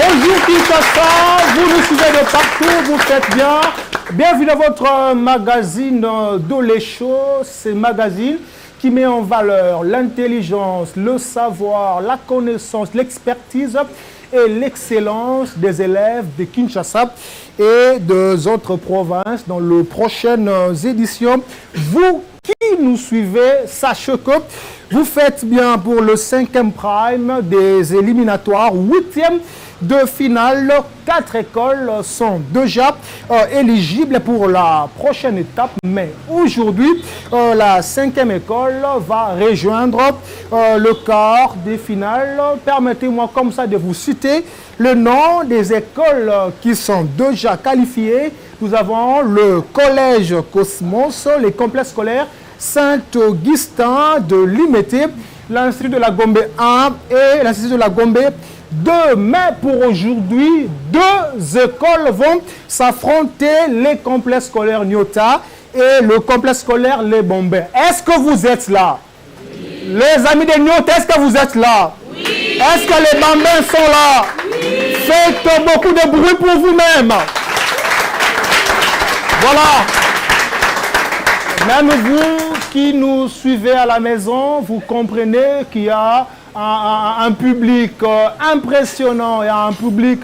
Bonjour Kinshasa, vous nous suivez de partout, vous faites bien. Bienvenue dans votre magazine Dolé Show, ce magazine qui met en valeur l'intelligence, le savoir, la connaissance, l'expertise et l'excellence des élèves de Kinshasa et des autres provinces dans les prochaines éditions. Vous qui nous suivez, sachez que vous faites bien pour le 5e prime des éliminatoires, 8e de finale. 4 écoles sont déjà éligibles pour la prochaine étape. Mais aujourd'hui, la 5e école va rejoindre le quart des finales. Permettez-moi comme ça de vous citer le nom des écoles qui sont déjà qualifiées. Nous avons le collège Cosmos, les complexes scolaires Saint-Augustin de Limité, l'Institut de la Gombe 1 et l'Institut de la Gombe 2. Mais pour aujourd'hui, 2 écoles vont s'affronter, les complexes scolaires Nyota et le complexe scolaire Les Bombés. Est-ce que vous êtes là? Oui. Les amis de Nyota, est-ce que vous êtes là? Oui. Est-ce que les Bombés sont là? Oui. Faites beaucoup de bruit pour vous-même. Voilà. Même vous qui nous suivez à la maison, vous comprenez qu'il y a un public impressionnant et un public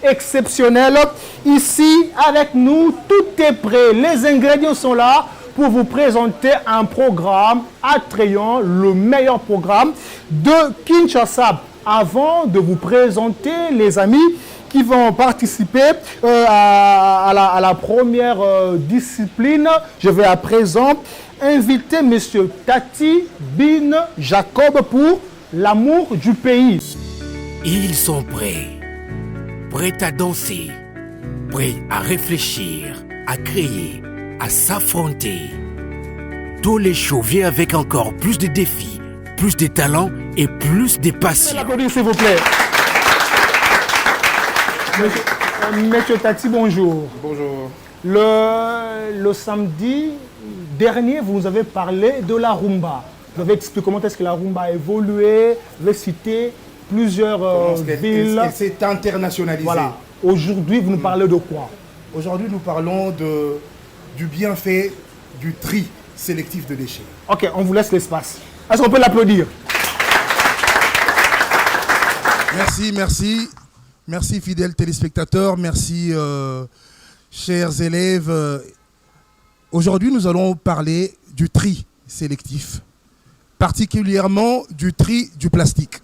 exceptionnel. Ici, avec nous, tout est prêt. Les ingrédients sont là pour vous présenter un programme attrayant, le meilleur programme de Kinshasa. Avant de vous présenter les amis qui vont participer à la première discipline, je vais à présent inviter M. Tati Bin Jacob pour l'amour du pays. Ils sont prêts à danser, prêts à réfléchir, à créer, à s'affronter. Dolé Show vient avec encore plus de défis, plus de talents et plus de passion. Applaudissez s'il vous plaît. Monsieur Tati, bonjour. Bonjour. Le samedi dernier, vous nous avez parlé de la rumba. Vous avez expliqué comment est-ce que la rumba a évolué, vous avez cité plusieurs villes. Elle s'est internationalisée. Voilà. Aujourd'hui, vous nous parlez de quoi? Aujourd'hui, nous parlons du bienfait du tri sélectif de déchets. Ok, on vous laisse l'espace. Est-ce qu'on peut l'applaudir? Merci. Merci, fidèles téléspectateurs. Merci, chers élèves. Aujourd'hui, nous allons parler du tri sélectif, particulièrement du tri du plastique.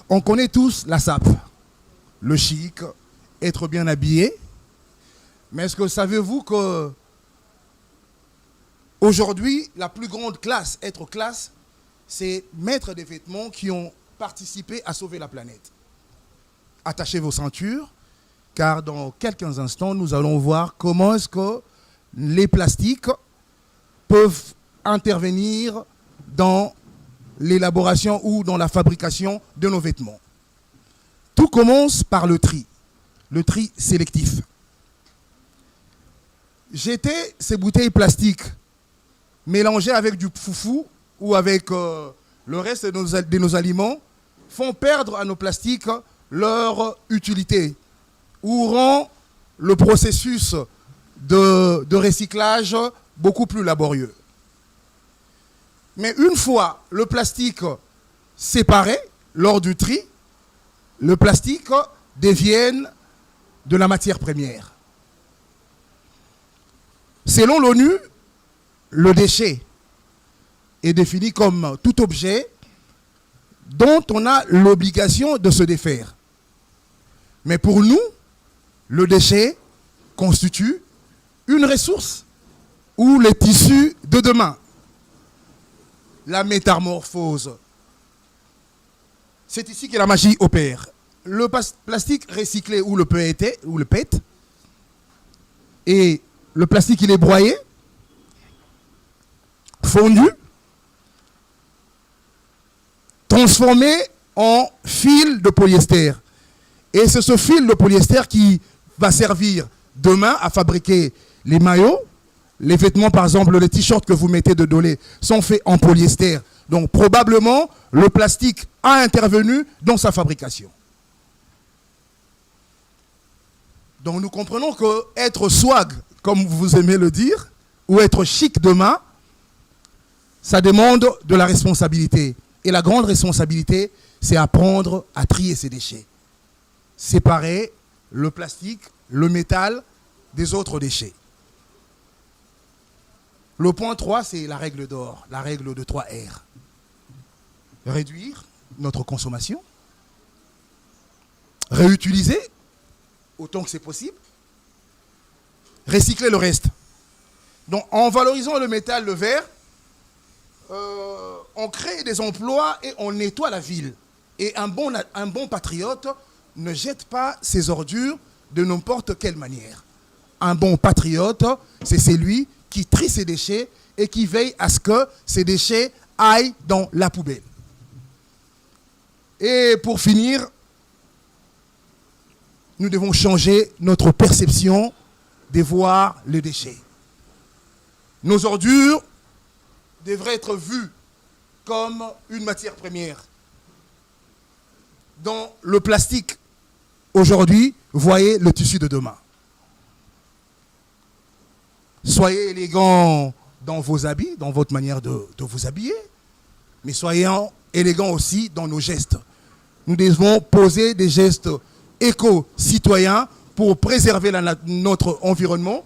On connaît tous la sape, le chic, être bien habillé. Mais est-ce que savez-vous que aujourd'hui, la plus grande classe, être classe, c'est mettre des vêtements qui ont participé à sauver la planète. Attachez vos ceintures, car dans quelques instants, nous allons voir comment est-ce que les plastiques peuvent intervenir dans l'élaboration ou dans la fabrication de nos vêtements. Tout commence par le tri sélectif. Jeter ces bouteilles plastiques mélangées avec du foufou ou avec le reste de nos aliments font perdre à nos plastiques leur utilité ou rend le processus de recyclage beaucoup plus laborieux. Mais une fois le plastique séparé lors du tri, le plastique devient de la matière première. Selon l'ONU, le déchet est défini comme tout objet dont on a l'obligation de se défaire. Mais pour nous, le déchet constitue une ressource ou les tissus de demain. La métamorphose. C'est ici que la magie opère. Le plastique recyclé ou le PET, et le plastique il est broyé, fondu, transformé en fil de polyester. Et c'est ce fil de polyester qui va servir demain à fabriquer les maillots, les vêtements, par exemple, les t-shirts que vous mettez de Dolé sont faits en polyester. Donc, probablement, le plastique a intervenu dans sa fabrication. Donc nous comprenons que être swag, comme vous aimez le dire, ou être chic demain, ça demande de la responsabilité. Et la grande responsabilité, c'est apprendre à trier ses déchets. Séparer le plastique, le métal des autres déchets. Le point 3, c'est la règle d'or, la règle de 3 R. Réduire notre consommation, réutiliser autant que c'est possible, recycler le reste. Donc en valorisant le métal, le verre, on crée des emplois et on nettoie la ville. Et un bon patriote ne jette pas ses ordures de n'importe quelle manière. Un bon patriote, c'est celui qui trie ses déchets et qui veille à ce que ces déchets aillent dans la poubelle. Et pour finir, nous devons changer notre perception de voir les déchets. Nos ordures devraient être vues comme une matière première. Dans le plastique, aujourd'hui, voyez le tissu de demain. Soyez élégants dans vos habits, dans votre manière de vous habiller, mais soyez élégants aussi dans nos gestes. Nous devons poser des gestes éco-citoyens pour préserver notre environnement,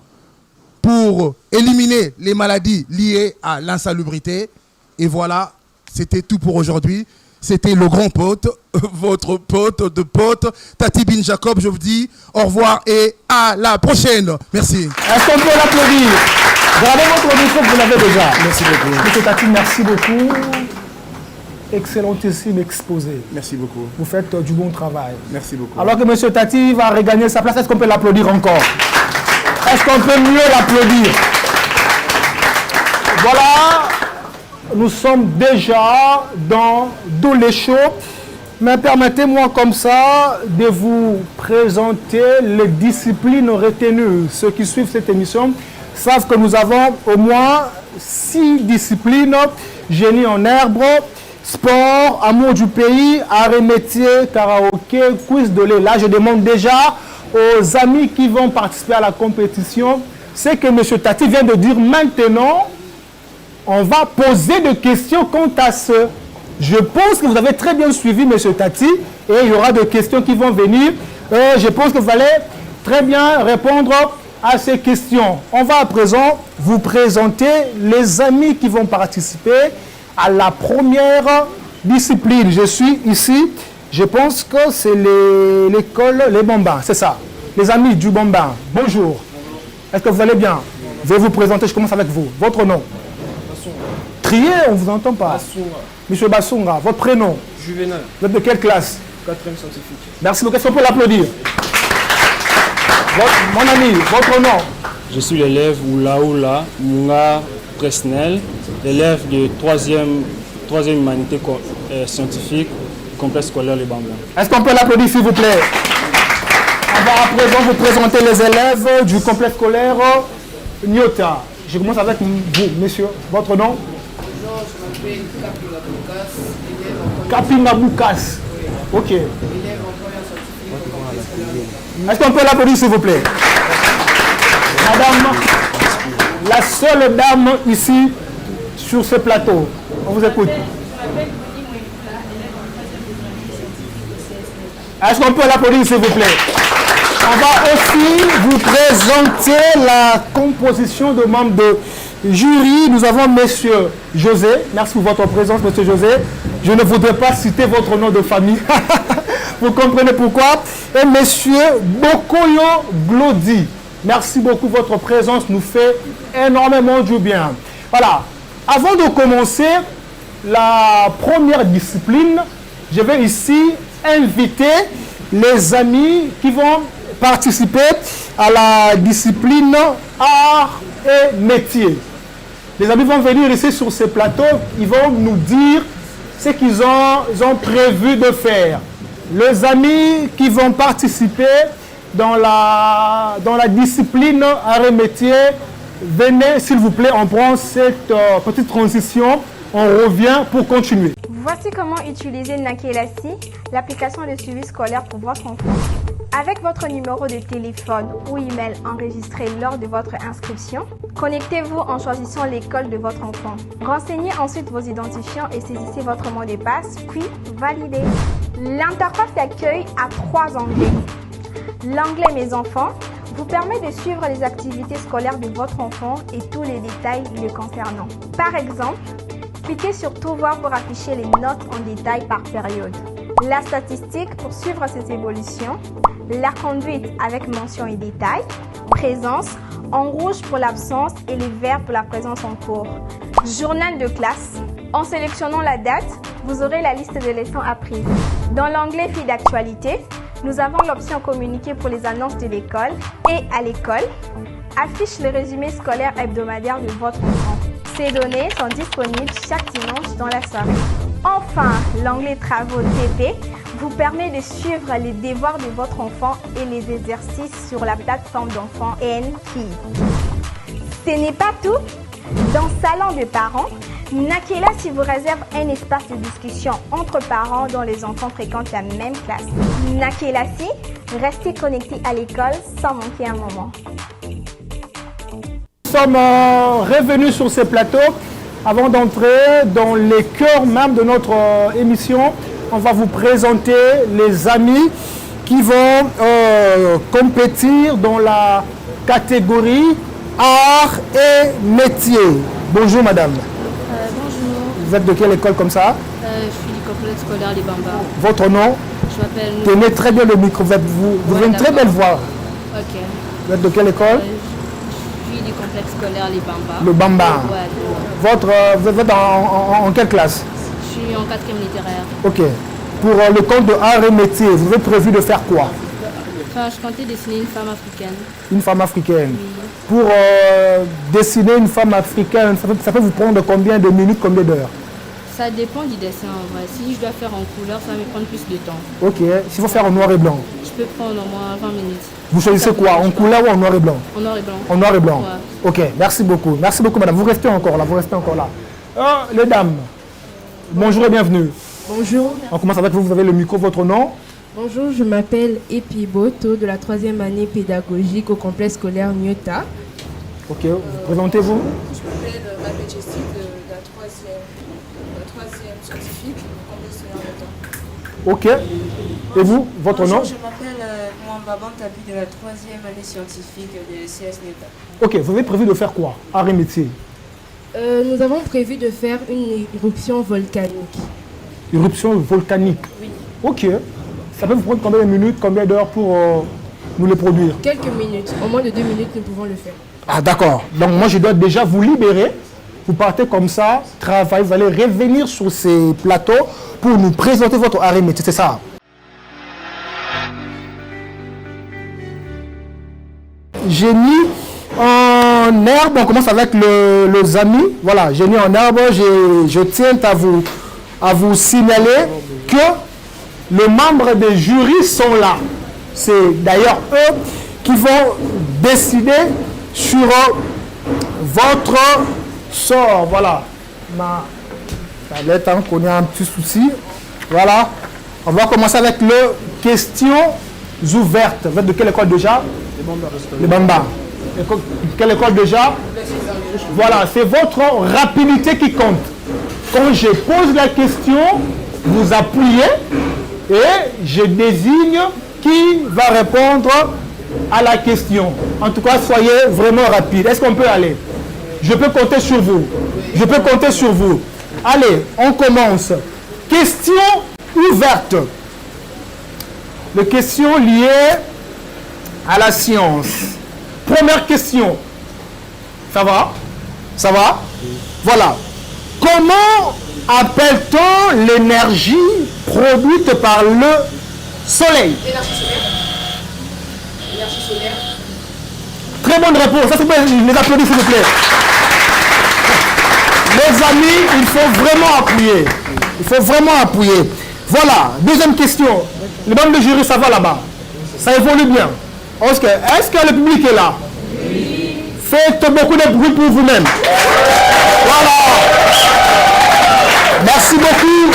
pour éliminer les maladies liées à l'insalubrité. Et voilà, c'était tout pour aujourd'hui. C'était le grand pote, votre pote de pote, Tati Bin Jacob. Je vous dis au revoir et à la prochaine. Merci. Est-ce qu'on peut l'applaudir? Gardez votre micro que vous l'avez déjà. Merci beaucoup. Monsieur Tati, merci beaucoup. Excellentissime exposé. Merci beaucoup. Vous faites du bon travail. Merci beaucoup. Alors que Monsieur Tati va regagner sa place, est-ce qu'on peut l'applaudir encore? Est-ce qu'on peut mieux l'applaudir? Voilà. Nous sommes déjà dans les shows, mais permettez-moi comme ça de vous présenter les disciplines retenues. Ceux qui suivent cette émission savent que nous avons au moins 6 disciplines: génie en herbe, sport, amour du pays, art et métier, karaoké, quiz de lait. Là, je demande déjà aux amis qui vont participer à la compétition ce que M. Tati vient de dire maintenant. On va poser des questions quant à ce. Je pense que vous avez très bien suivi M. Tati et il y aura des questions qui vont venir. Je pense que vous allez très bien répondre à ces questions. On va à présent vous présenter les amis qui vont participer à la première discipline. Je suis ici, je pense que c'est l'école Les Bambins, c'est ça. Les amis du Bambin, bonjour. Est-ce que vous allez bien? Je vais vous présenter, je commence avec vous. Votre nom? Trier, on ne vous entend pas. Bassunga. Monsieur Bassunga, votre prénom? Juvenal. Vous êtes de quelle classe? 4e scientifique. Merci beaucoup. Est-ce qu'on peut l'applaudir? Mon ami, votre nom? Je suis l'élève Oula Munga Presnel, l'élève de 3e humanité scientifique, complexe scolaire Les Bambins. Est-ce qu'on peut l'applaudir s'il vous plaît? On va à présent vous présenter les élèves du complexe scolaire Nyota. Je commence avec vous, monsieur. Votre nom? Non, je m'appelle Kapinga Boukas. Kapinga Boukas. Ok. Élève en première scientifique. Est-ce qu'on peut l'applaudir s'il vous plaît? Madame, la seule dame ici sur ce plateau. On vous écoute. Est-ce qu'on peut l'applaudir s'il vous plaît? On va aussi vous présenter la composition de membres de jury. Nous avons monsieur José. Merci pour votre présence, monsieur José. Je ne voudrais pas citer votre nom de famille. Vous comprenez pourquoi? Et monsieur Bokoyo Glody. Merci beaucoup. Votre présence nous fait énormément du bien. Voilà. Avant de commencer la première discipline, je vais ici inviter les amis qui vont participer à la discipline art et métier. Les amis vont venir ici sur ce plateau, ils vont nous dire ce qu'ils ont prévu de faire. Les amis qui vont participer dans la discipline art et métier, venez s'il vous plaît, on prend cette petite transition, on revient pour continuer. Voici comment utiliser Nakelasi, l'application de suivi scolaire pour votre enfant. Avec votre numéro de téléphone ou email enregistré lors de votre inscription, connectez-vous en choisissant l'école de votre enfant. Renseignez ensuite vos identifiants et saisissez votre mot de passe, puis validez. L'interface d'accueil a 3 onglets. L'onglet Mes enfants vous permet de suivre les activités scolaires de votre enfant et tous les détails le concernant. Par exemple, cliquez sur Tout voir pour afficher les notes en détail par période. La statistique pour suivre ses évolutions, la conduite avec mention et détail, présence, en rouge pour l'absence et les verts pour la présence en cours. Journal de classe. En sélectionnant la date, vous aurez la liste de leçons apprises. Dans l'onglet Fil d'actualité, nous avons l'option Communiquer pour les annonces de l'école et à l'école affiche le résumé scolaire hebdomadaire de votre enfant. Ces données sont disponibles chaque dimanche dans la soirée. Enfin, l'onglet Travaux TP vous permet de suivre les devoirs de votre enfant et les exercices sur la plateforme d'enfants N-Key. Ce n'est pas tout. Dans Salon de parents, Nakelasi vous réserve un espace de discussion entre parents dont les enfants fréquentent la même classe. Nakelasi, restez connectés à l'école sans manquer un moment. Nous sommes revenus sur ces plateaux. Avant d'entrer dans les cœurs même de notre émission, on va vous présenter les amis qui vont compétir dans la catégorie art et métier. Bonjour madame. Bonjour. Vous êtes de quelle école comme ça? Je suis du complexe scolaire Les Bamba. Votre nom? Je m'appelle... Tenez très bien le micro, vous avez une très belle voix. Ok. Vous êtes de quelle école? Je suis du complexe scolaire Les Bamba. Le Bamba. Ouais. Vous êtes en quelle classe? Je suis en 4e littéraire. Ok. Pour le compte de art et métier, vous avez prévu de faire quoi? Enfin, je comptais dessiner une femme africaine. Une femme africaine. Oui. Pour dessiner une femme africaine, ça peut vous prendre combien de minutes, combien d'heures? Ça dépend du dessin en vrai. Si je dois faire en couleur, ça va me prendre plus de temps. Ok. S'il faut faire en noir et blanc? Je peux prendre au moins 20 minutes. Vous choisissez quoi? En couleur ou en noir et blanc? En noir et blanc. En noir et blanc. Ouais. Ok, merci beaucoup. Merci beaucoup madame. Vous restez encore là, les dames, bonjour et bienvenue. Bonjour. On commence avec vous, vous avez le micro, votre nom? Bonjour, je m'appelle Epi Boto de la 3e année pédagogique au complexe scolaire Nyota. Ok, présentez-vous. Je m'appelle Babette Jessie de la 3e scientifique au complexe scolaire Nyota. Ok. Et vous, votre nom? Je m'appelle Mwamba Tabi de la 3e année scientifique de CS Nyota. Ok, vous avez prévu de faire quoi? Art et métier? Nous avons prévu de faire une éruption volcanique. Éruption volcanique? Oui. Ok. Ça peut vous prendre combien de minutes, combien d'heures pour nous les produire? Quelques minutes, au moins de 2 minutes, nous pouvons le faire. Ah d'accord. Donc moi je dois déjà vous libérer. Vous partez comme ça, travail, vous allez revenir sur ces plateaux pour nous présenter votre art et métier, c'est ça? Génie en herbe, on commence avec les amis. Voilà, génie en herbe, je tiens à vous signaler que les membres des jurys sont là. C'est d'ailleurs eux qui vont décider sur votre sort. Voilà. Ma tablette connaît un petit souci. Voilà. On va commencer avec les questions ouvertes. Vous êtes de quelle école déjà? Les Bamba. Quelle école déjà? Voilà, c'est votre rapidité qui compte. Quand je pose la question, vous appuyez et je désigne qui va répondre à la question. En tout cas, soyez vraiment rapide. Est-ce qu'on peut aller? Je peux compter sur vous. Je peux compter sur vous. Allez, on commence. Question ouverte. Les questions liées à la science. Première question. Ça va? Ça va? Voilà. Comment appelle-t-on l'énergie produite par le soleil? Énergie solaire. Énergie solaire. Très bonne réponse. Ça, c'est bien. Les applaudissements, s'il vous plaît. Les amis, il faut vraiment appuyer. Il faut vraiment appuyer. Voilà. Deuxième question. Les membres de jury, ça va là-bas? Ça évolue bien. Est-ce que le public est là? Oui. Faites beaucoup de bruit pour vous-même. Voilà. Merci beaucoup.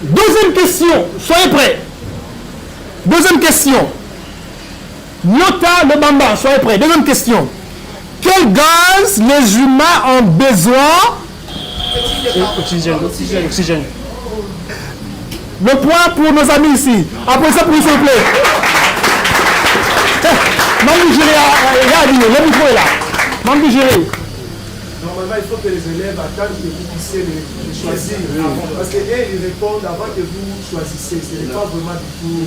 Deuxième question, soyez prêts. Deuxième question. Nota le bamba, soyez prêts. Deuxième question. Quel gaz les humains ont besoin? Oxygène. Le point pour nos amis ici. Après ça, s'il vous plaît. Mamie Géré, le micro est là. Mamie Géré. Normalement, il faut que les élèves attendent que vous puissiez les choisir. Parce qu'ils répondent avant que vous choisissez. Ce n'est pas vraiment du tout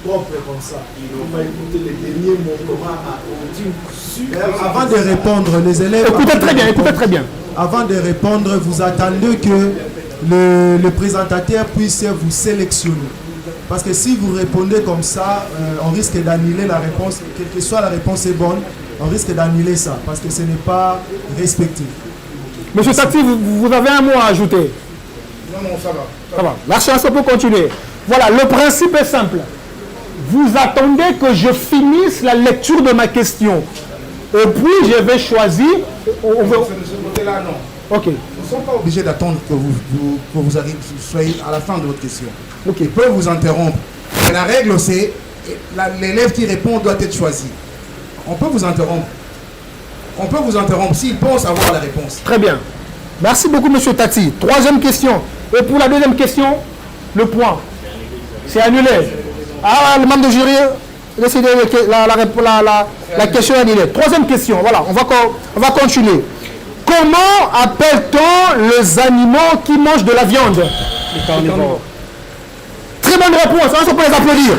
propre comme ça. On va écouter les derniers mots. Avant de répondre, les élèves... Écoutez très bien. Avant de répondre, vous attendez que le présentateur puisse vous sélectionner. Parce que si vous répondez comme ça, on risque d'annuler la réponse. Quelle que soit la réponse est bonne, on risque d'annuler ça. Parce que ce n'est pas respecté. Monsieur Tati, vous avez un mot à ajouter? Non, ça va. Ça va. La chance peut continuer. Voilà, le principe est simple. Vous attendez que je finisse la lecture de ma question. Et puis, je vais choisir... Là, non. Ok. Nous ne sommes pas obligés d'attendre que vous soyez à la fin de votre question. Ok. Ils peuvent vous interrompre. Mais la règle, c'est l'élève qui répond doit être choisi. On peut vous interrompre. On peut vous interrompre s'il pense avoir la réponse. Très bien. Merci beaucoup, monsieur Tati. Troisième question. Et pour la deuxième question, le point. C'est annulé. Ah, le membre de jury, décidez la question est annulée. Troisième question. Voilà, on va continuer. Comment appelle-t-on les animaux qui mangent de la viande? Les carnivores. Très bonne réponse, on peut les applaudir.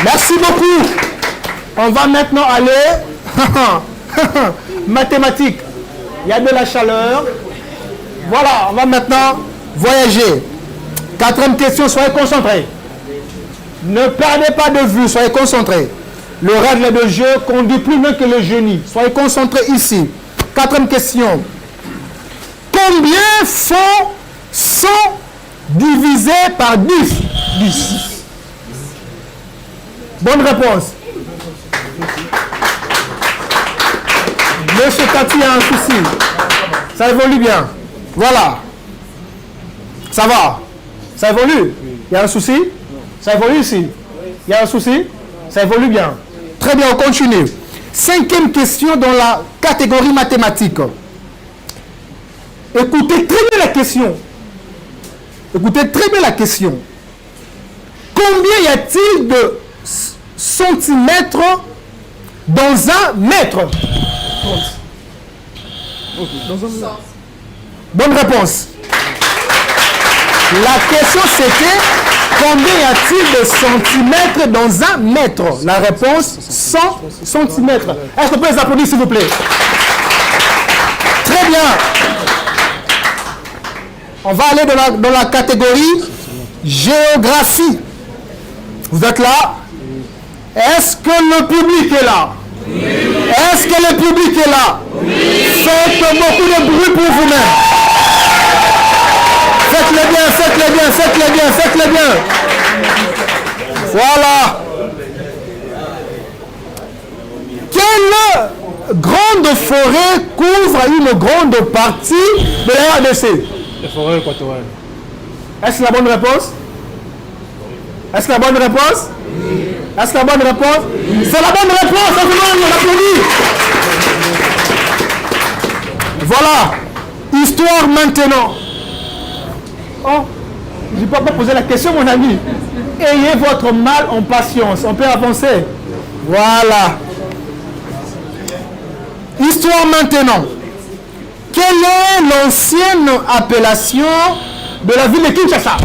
Merci beaucoup. On va maintenant aller... mathématiques. Il y a de la chaleur. Voilà, on va maintenant voyager. Quatrième question, soyez concentrés. Ne perdez pas de vue, soyez concentrés. Le règle de jeu conduit plus loin que le génie. Soyez concentrés ici. Quatrième question. Combien sont divisés par 10? 10. Bonne réponse. Monsieur Tati a un souci. Ça évolue bien. Voilà. Ça va. Ça évolue. Il y a un souci? Ça évolue ici. Il y a un souci? Ça évolue bien. Très bien, on continue. Cinquième question dans la catégorie mathématique. Écoutez très bien la question. Écoutez très bien la question. Combien y a-t-il de centimètres dans un mètre? Bonne réponse. La question c'était combien y a-t-il de centimètres dans un mètre? La réponse 100 centimètres. Est-ce qu'on peut les applaudir s'il vous plaît? Très bien. On va aller dans la catégorie géographie. Vous êtes là? Est-ce que le public est là? Oui. Est-ce que le public est là? Oui. Faites beaucoup de bruit pour vous-même. Faites-le bien, faites-le bien, faites-le bien, faites-le bien. Voilà. Quelle grande forêt couvre une grande partie de la RDC? La forêt équatoriale. Est-ce la bonne réponse? Est-ce la bonne réponse? Oui. Est-ce la bonne réponse? Oui. C'est la bonne réponse, on applaudit. Voilà. Histoire maintenant. Oh, je ne peux pas poser la question, mon ami. Ayez votre mal en patience. On peut avancer. Voilà. Histoire maintenant. Quelle est l'ancienne appellation de la ville de Kinshasa?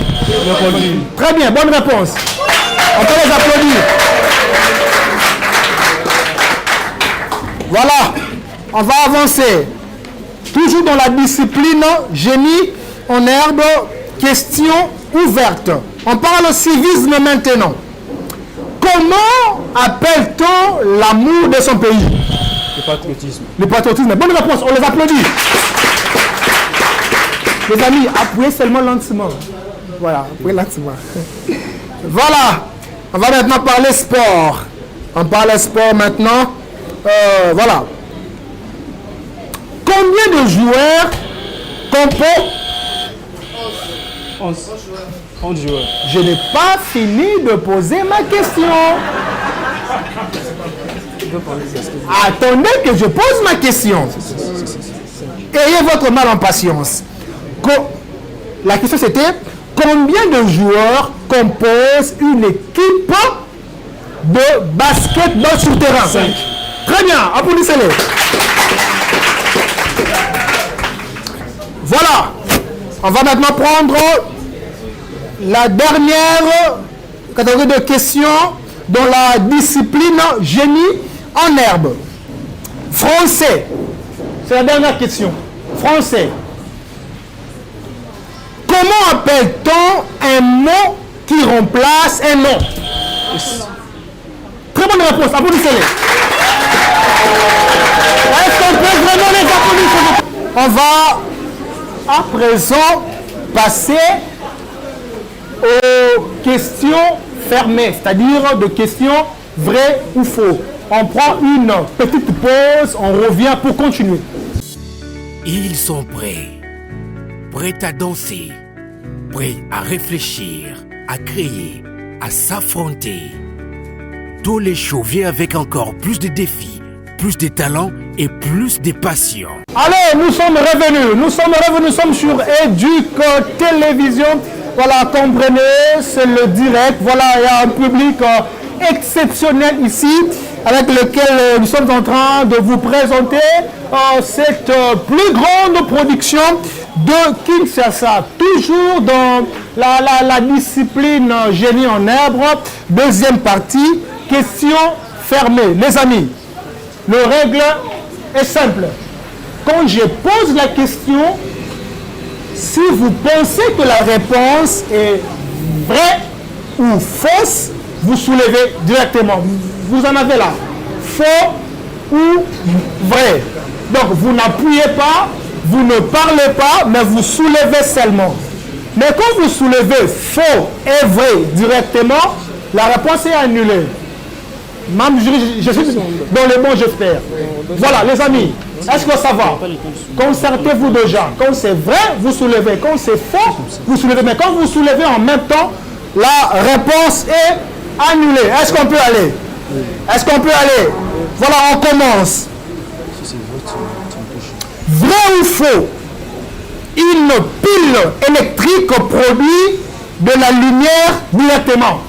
Très bien, bonne réponse. On peut les applaudir. Voilà. On va avancer. Toujours dans la discipline génie en herbe. Question ouverte. On parle au civisme maintenant. Comment appelle-t-on l'amour de son pays? Le patriotisme. Le patriotisme. Bonne réponse, on les applaudit. Les amis, appuyez seulement lentement. Voilà, appuyez lentement. Voilà. On va maintenant parler sport. On parle sport maintenant. Voilà. Combien de joueurs composent 11 joueurs. Je n'ai pas fini de poser ma question. Attendez que je pose ma question. Ayez votre mal en patience. La question c'était combien de joueurs composent une équipe de basketball sur terrain? 5. Très bien, applaudissez-les. Voilà. On va maintenant prendre la dernière catégorie de questions dans la discipline génie en herbe. Français. C'est la dernière question. Français. Comment appelle-t-on un mot qui remplace un nom? Très bonne réponse. Applaudissez-les. Est-ce qu'on peut vraiment les applaudir? On va à présent passer aux questions fermées, c'est-à-dire de questions vraies ou faux. On prend une petite pause, on revient pour continuer. Ils sont prêts à danser, prêts à réfléchir, à créer, à s'affronter. Dole Show vient avec encore plus de défis, plus de talents et plus de passion. Allez, nous sommes revenus, nous sommes sur Éduc Télévision. Voilà, comprenez, c'est le direct. Voilà, il y a un public exceptionnel ici avec lequel nous sommes en train de vous présenter cette plus grande production de Kinshasa. Toujours dans la discipline génie en herbe. Deuxième partie, question fermée. Les amis, le règle est simple. Quand je pose la question, si vous pensez que la réponse est vraie ou fausse, vous soulevez directement. Vous en avez là. Faux ou vrai. Donc vous n'appuyez pas, vous ne parlez pas, mais vous soulevez seulement. Mais quand vous soulevez faux et vrai directement, la réponse est annulée. Même je suis dans le bon, j'espère. Voilà, les amis, est-ce que ça va? Concertez-vous déjà. Quand c'est vrai, vous soulevez. Quand c'est faux, vous soulevez. Mais quand vous soulevez en même temps, la réponse est annulée. Est-ce qu'on peut aller? Est-ce qu'on peut aller? Voilà, on commence. Vrai ou faux? Une pile électrique produit de la lumière directement.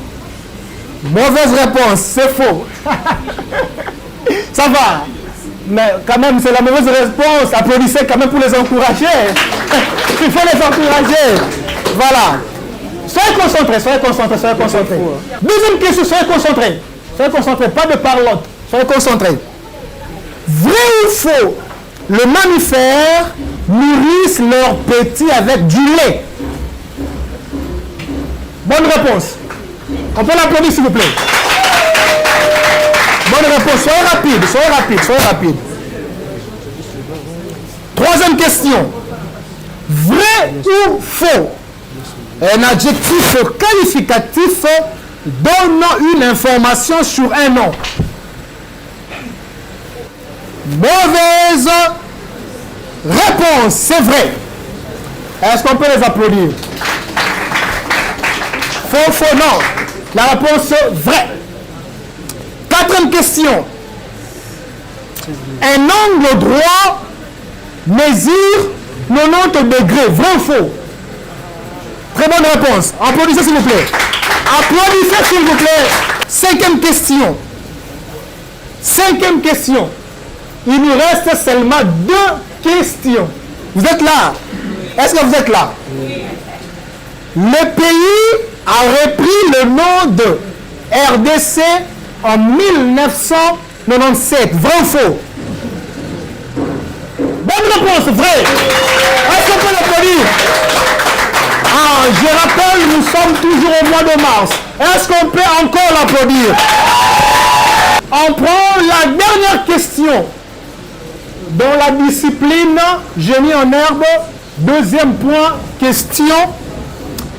Mauvaise réponse, c'est faux. Ça va. Mais quand même, c'est la mauvaise réponse. Applaudissez quand même pour les encourager. Il faut les encourager. Voilà. Soyez concentrés, soyez concentrés, soyez concentrés. Deuxième question, soyez concentrés. Soyez concentrés, pas de parlotte. Soyez concentrés. Vrai ou faux? Les mammifères nourrissent leurs petits avec du lait. Bonne réponse. On peut l'applaudir s'il vous plaît. Bonne réponse. Soyez rapide, soyez rapide, soyez rapide. Troisième question. Vrai ou faux? Un adjectif qualificatif donne une information sur un nom. Mauvaise réponse, c'est vrai. Est-ce qu'on peut les applaudir? Faux, faux, non. La réponse vraie. Quatrième question. Un angle droit mesure 90 degrés. Vrai ou faux? Très bonne réponse. Applaudissez s'il vous plaît. Applaudissez s'il vous plaît. Cinquième question. Cinquième question. Il nous reste seulement 2 questions. Vous êtes là? Est-ce que vous êtes là? Le pays a repris le nom de RDC en 1997. Vrai ou faux? Bonne réponse, vrai. Est-ce qu'on peut l'applaudir? Ah, je rappelle, nous sommes toujours au mois de mars. Est-ce qu'on peut encore l'applaudir? On prend la dernière question. Dans la discipline génie en herbe, deuxième point, question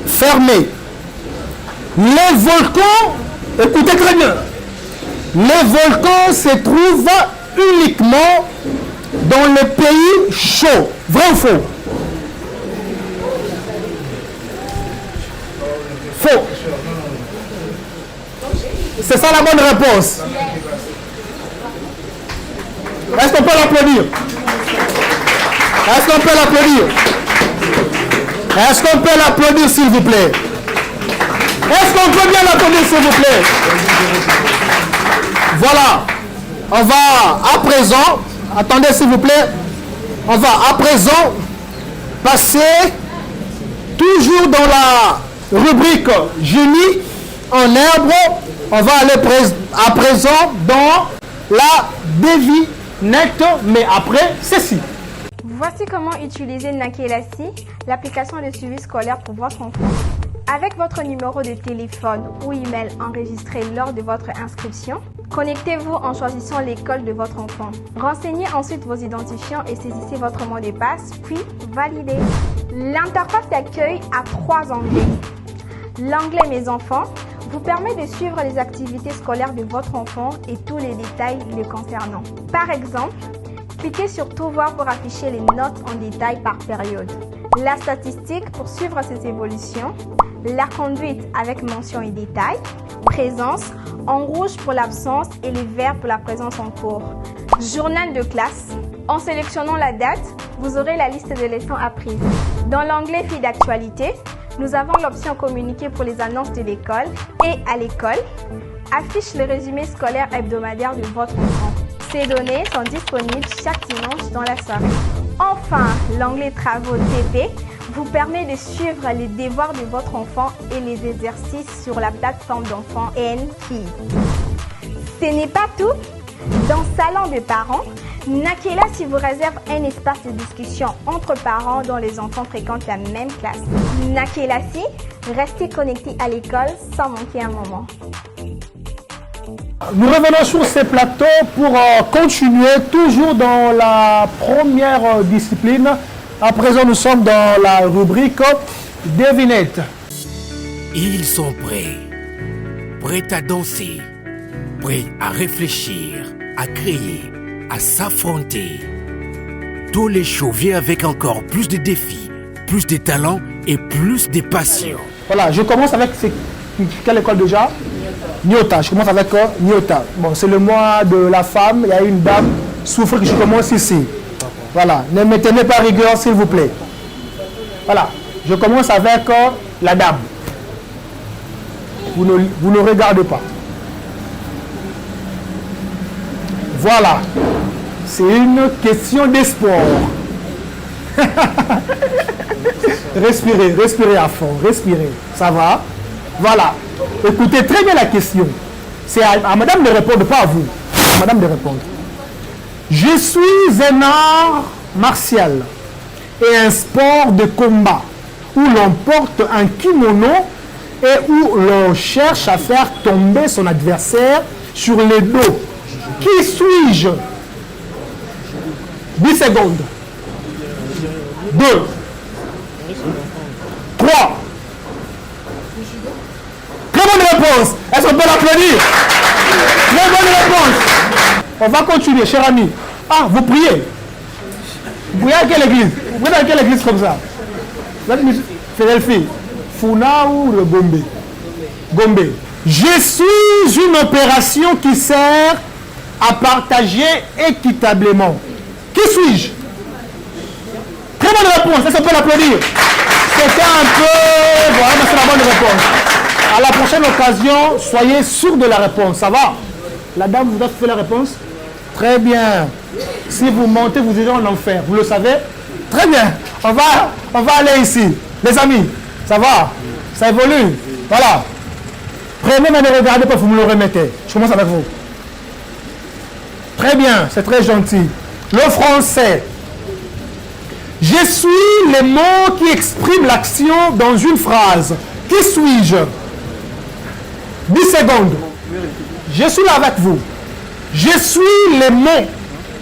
fermée. Les volcans, écoutez très bien, les volcans se trouvent uniquement dans les pays chauds. Vrai ou faux? C'est ça la bonne réponse. Est-ce qu'on peut l'applaudir? Est-ce qu'on peut l'applaudir? Est-ce qu'on peut l'applaudir, s'il vous plaît? Est-ce qu'on peut bien l'applaudir, s'il vous plaît? Voilà. On va à présent, attendez s'il vous plaît, on va à présent passer toujours dans la rubrique génie en herbe. On va aller à présent dans la devinette, mais après ceci. Voici comment utiliser Nakelasi, l'application de suivi scolaire pour votre enfant. Avec votre numéro de téléphone ou email enregistré lors de votre inscription, connectez-vous en choisissant l'école de votre enfant. Renseignez ensuite vos identifiants et saisissez votre mot de passe, puis validez. L'interface d'accueil a 3 onglets. L'onglet Mes enfants vous permet de suivre les activités scolaires de votre enfant et tous les détails le concernant. Par exemple, cliquez sur Tout voir pour afficher les notes en détail par période. La statistique pour suivre ses évolutions. La conduite avec mention et détail. Présence en rouge pour l'absence et les verts pour la présence en cours. Journal de classe. En sélectionnant la date, vous aurez la liste de leçons apprises. Dans l'onglet Fil d'actualité, nous avons l'option Communiquer pour les annonces de l'école et à l'école affiche le résumé scolaire hebdomadaire de votre enfant. Ces données sont disponibles chaque dimanche dans la soirée. Enfin, l'onglet Travaux TP vous permet de suivre les devoirs de votre enfant et les exercices sur la plateforme d'enfants N-Key. Ce n'est pas tout. Dans Salon de parents, Nakelasi vous réserve un espace de discussion entre parents dont les enfants fréquentent la même classe. Nakelasi, restez connectés à l'école sans manquer un moment. Nous revenons sur ces plateaux pour continuer toujours dans la première discipline. À présent, nous sommes dans la rubrique devinette. Ils sont prêts. Prêts à danser. Prêts à réfléchir, à créer, à s'affronter. Tous les shows viennent avec encore plus de défis, plus de talents et plus de passion. Voilà, je commence avec quelle école déjà? Nyota, je commence avec Nyota. Bon, c'est le mois de la femme, il y a une dame souffre que je commence ici. Voilà, ne me tenez pas rigueur s'il vous plaît. Voilà, je commence avec la dame. Vous ne regardez pas. Voilà, c'est une question d'espoir. Respirez à fond, respirez, ça va? Voilà, écoutez très bien la question. C'est à madame de répondre, pas à vous. À madame de répondre. Je suis un art martial et un sport de combat où l'on porte un kimono et où l'on cherche à faire tomber son adversaire sur le dos. Qui suis-je? 10 secondes. 2. 3. Très bonne réponse. Est-ce qu'on peut l'applaudir? Très bonne réponse. On va continuer, cher ami. Ah, vous priez. Vous priez à quelle église? Vous priez dans quelle église comme ça? Philadelphie. Funa ou le Gombe? Gombe. Je suis une opération qui sert à partager équitablement. Qui suis-je? Très bonne réponse. Est-ce qu'on peut l'applaudir? C'était un peu... Voilà, mais c'est la bonne réponse. À la prochaine occasion, soyez sûr de la réponse. Ça va? La dame vous a fait la réponse? Très bien. Si vous montez, vous irez en enfer. Vous le savez? Très bien. On va aller ici. Les amis, ça va? Ça évolue? Voilà. Prenez, mais ne regardez pas, vous me le remettez. Je commence avec vous. Très bien, c'est très gentil. Le français. Je suis les mots qui expriment l'action dans une phrase. Qui suis-je? 10 secondes. Je suis là avec vous. Je suis les mots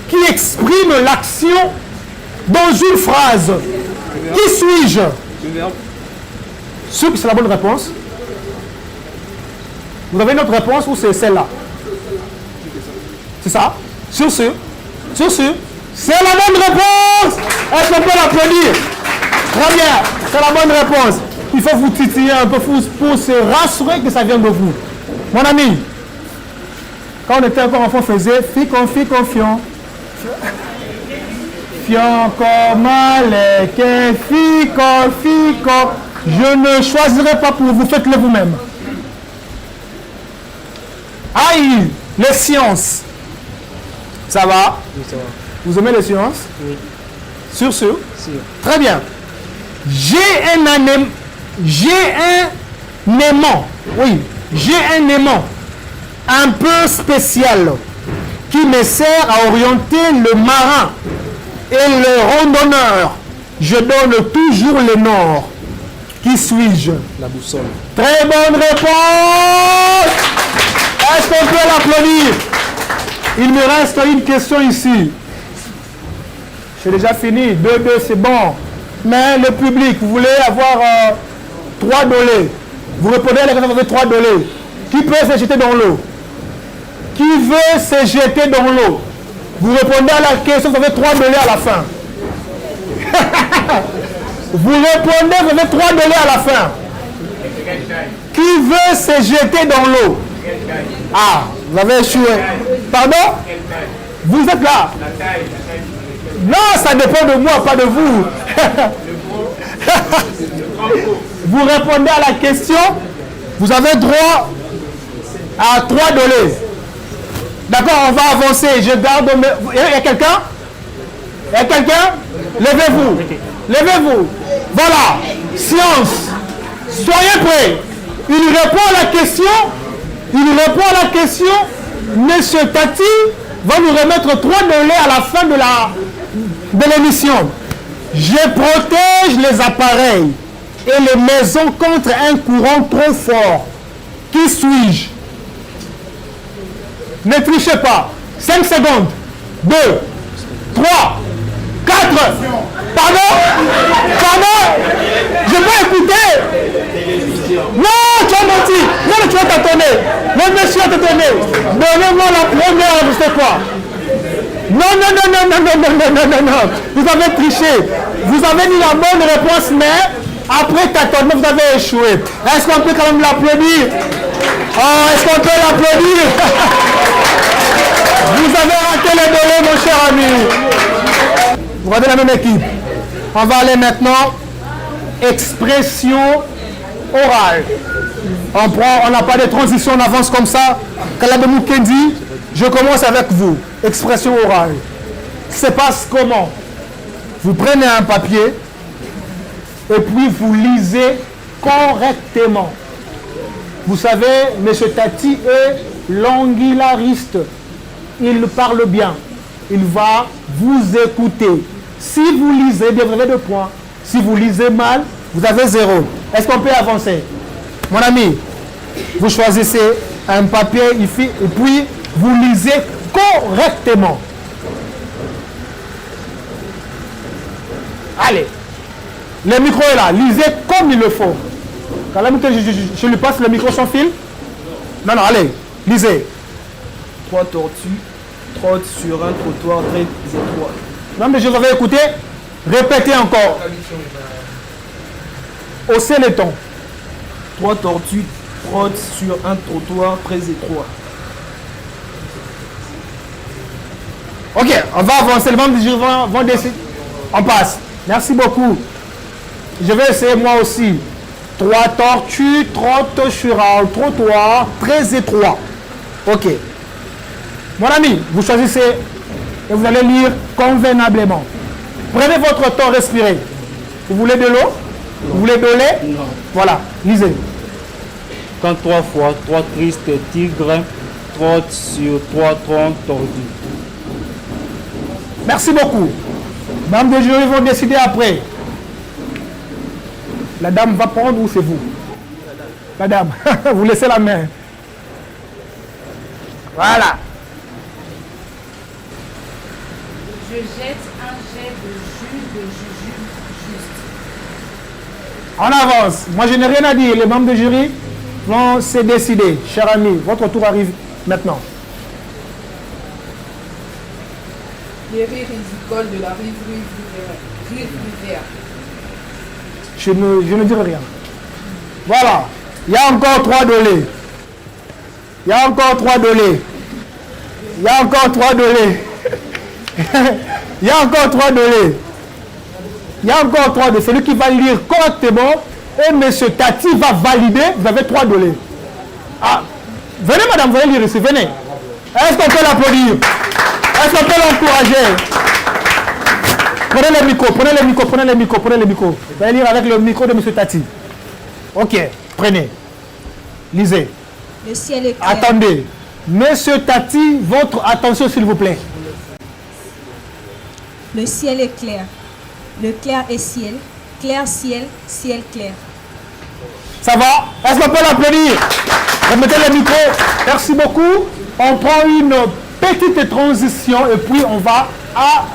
qui expriment l'action dans une phrase. Qui suis-je? Sûr que c'est la bonne réponse? Vous avez une autre réponse ou c'est celle-là? C'est ça? Sur ce? Sur ce? C'est la bonne réponse! Est-ce qu'on peut l'applaudir? Très bien, c'est la bonne réponse. Il faut vous titiller un peu pour se rassurer que ça vient de vous. Mon ami, Quand on était encore enfant, on faisait fion. Fion comme lait, fico. Je ne choisirai pas pour vous, faites-le vous-même. Aïe, les sciences. Ça va? Oui, ça va. Vous aimez les sciences? Oui. Sûr? Sûr. Très bien. J'ai un aimant un peu spécial qui me sert à orienter le marin et le randonneur. Je donne toujours le nord. Qui suis-je? La boussole. Très bonne réponse. Est-ce qu'on peut l'applaudir? Il me reste une question ici. J'ai déjà fini. 2-2, c'est bon. Mais le public, vous voulez avoir 3 dolés. Vous répondez à la question, vous avez 3 dolés. Qui peut se jeter dans l'eau? Qui veut se jeter dans l'eau? Vous répondez à la question, vous avez 3 dolés à la fin. Vous répondez, vous avez 3 dolés à la fin. Qui veut se jeter dans l'eau? Ah, vous avez échoué. Pardon? Vous êtes là? Non, ça dépend de moi, pas de vous. Vous répondez à la question, vous avez droit à 3 dolés. D'accord, on va avancer. Je garde mes... Il y a quelqu'un? Il y a quelqu'un? Levez-vous. Levez-vous. Voilà. Science. Soyez prêts. Il répond à la question. Monsieur Tati va nous remettre 3 dolés à la fin de l'émission. Je protège les appareils et les maisons contre un courant trop fort. Qui suis-je? Ne trichez pas. 5 secondes. 2, 3, 4. Pardon? Je peux écouter. Non, tu as menti. Non, tu vas t'attendre. Le monsieur a t'attendre. Donnez-moi la première, je sais quoi. Non. Vous avez triché. Vous avez dit la bonne réponse, mais après tâtonnement, vous avez échoué. Est-ce qu'on peut quand même l'applaudir? Oh, est-ce qu'on peut l'applaudir? Vous avez raté les dolés, mon cher ami. Vous regardez la même équipe. On va aller maintenant. Expression orale. On n'a pas de transition, on avance comme ça. Kalabé Mukendi, je commence avec vous. Expression orale. Ça se passe comment? Vous prenez un papier et puis vous lisez correctement. Vous savez, M. Tati est languillariste. Il parle bien. Il va vous écouter. Si vous lisez bien, vous avez 2 points. Si vous lisez mal, vous avez 0. Est-ce qu'on peut avancer? Mon ami, vous choisissez un papier ici et puis vous lisez correctement. Allez. Le micro est là. Lisez comme il le faut. Quand même que je lui passe le micro sans fil. Non, allez. Lisez. 3 tortues trottent sur un trottoir très étroit. Non, mais je vous avais écouté. Répétez encore. Haussez les tons. 3 tortues trottent sur un trottoir très étroit. Ok, on va avancer. Les membres vont décider. On passe. Merci beaucoup. Je vais essayer moi aussi. 3 tortues trottent sur un trottoir très étroit. Ok. Mon ami, vous choisissez et vous allez lire convenablement. Prenez votre temps, respirez. Vous voulez de l'eau? Vous voulez de lait? Non. Voilà, lisez. Quand 3 fois 3 tristes tigres trottent sur 3 troncs tordus. Merci beaucoup. Membres de jury vont décider après. La dame va prendre ou c'est vous? La dame. Vous laissez la main. Voilà. Je jette un jet de jus de jujube juste. On avance. Moi, je n'ai rien à dire. Les membres de jury vont se décider. Cher ami, votre tour arrive maintenant. Les rires risicoles de la rive rivière. Je ne dirai rien. Voilà. Il y a encore 3 dolés. Il y a encore 3 dolés. Il y a encore 3 dolés. Il y a encore 3 dolés. Il y a encore 3 dolés. Celui qui va lire correctement et M. Tati va valider. Vous avez 3 dolés. Ah, venez madame, vous allez lire ici, venez. Est-ce qu'on peut l'applaudir? Est-ce qu'on peut l'encourager? Prenez le micro, prenez le micro, prenez le micro, prenez le micro. Vous allez lire avec le micro de M. Tati. Ok, prenez. Lisez. Le ciel est clair. Attendez. Monsieur Tati, votre attention s'il vous plaît. Le ciel est clair. Le clair est ciel. Clair ciel, ciel clair. Ça va? Est-ce qu'on peut l'applaudir? Remettez le micro. Merci beaucoup. On prend une petite transition et puis on va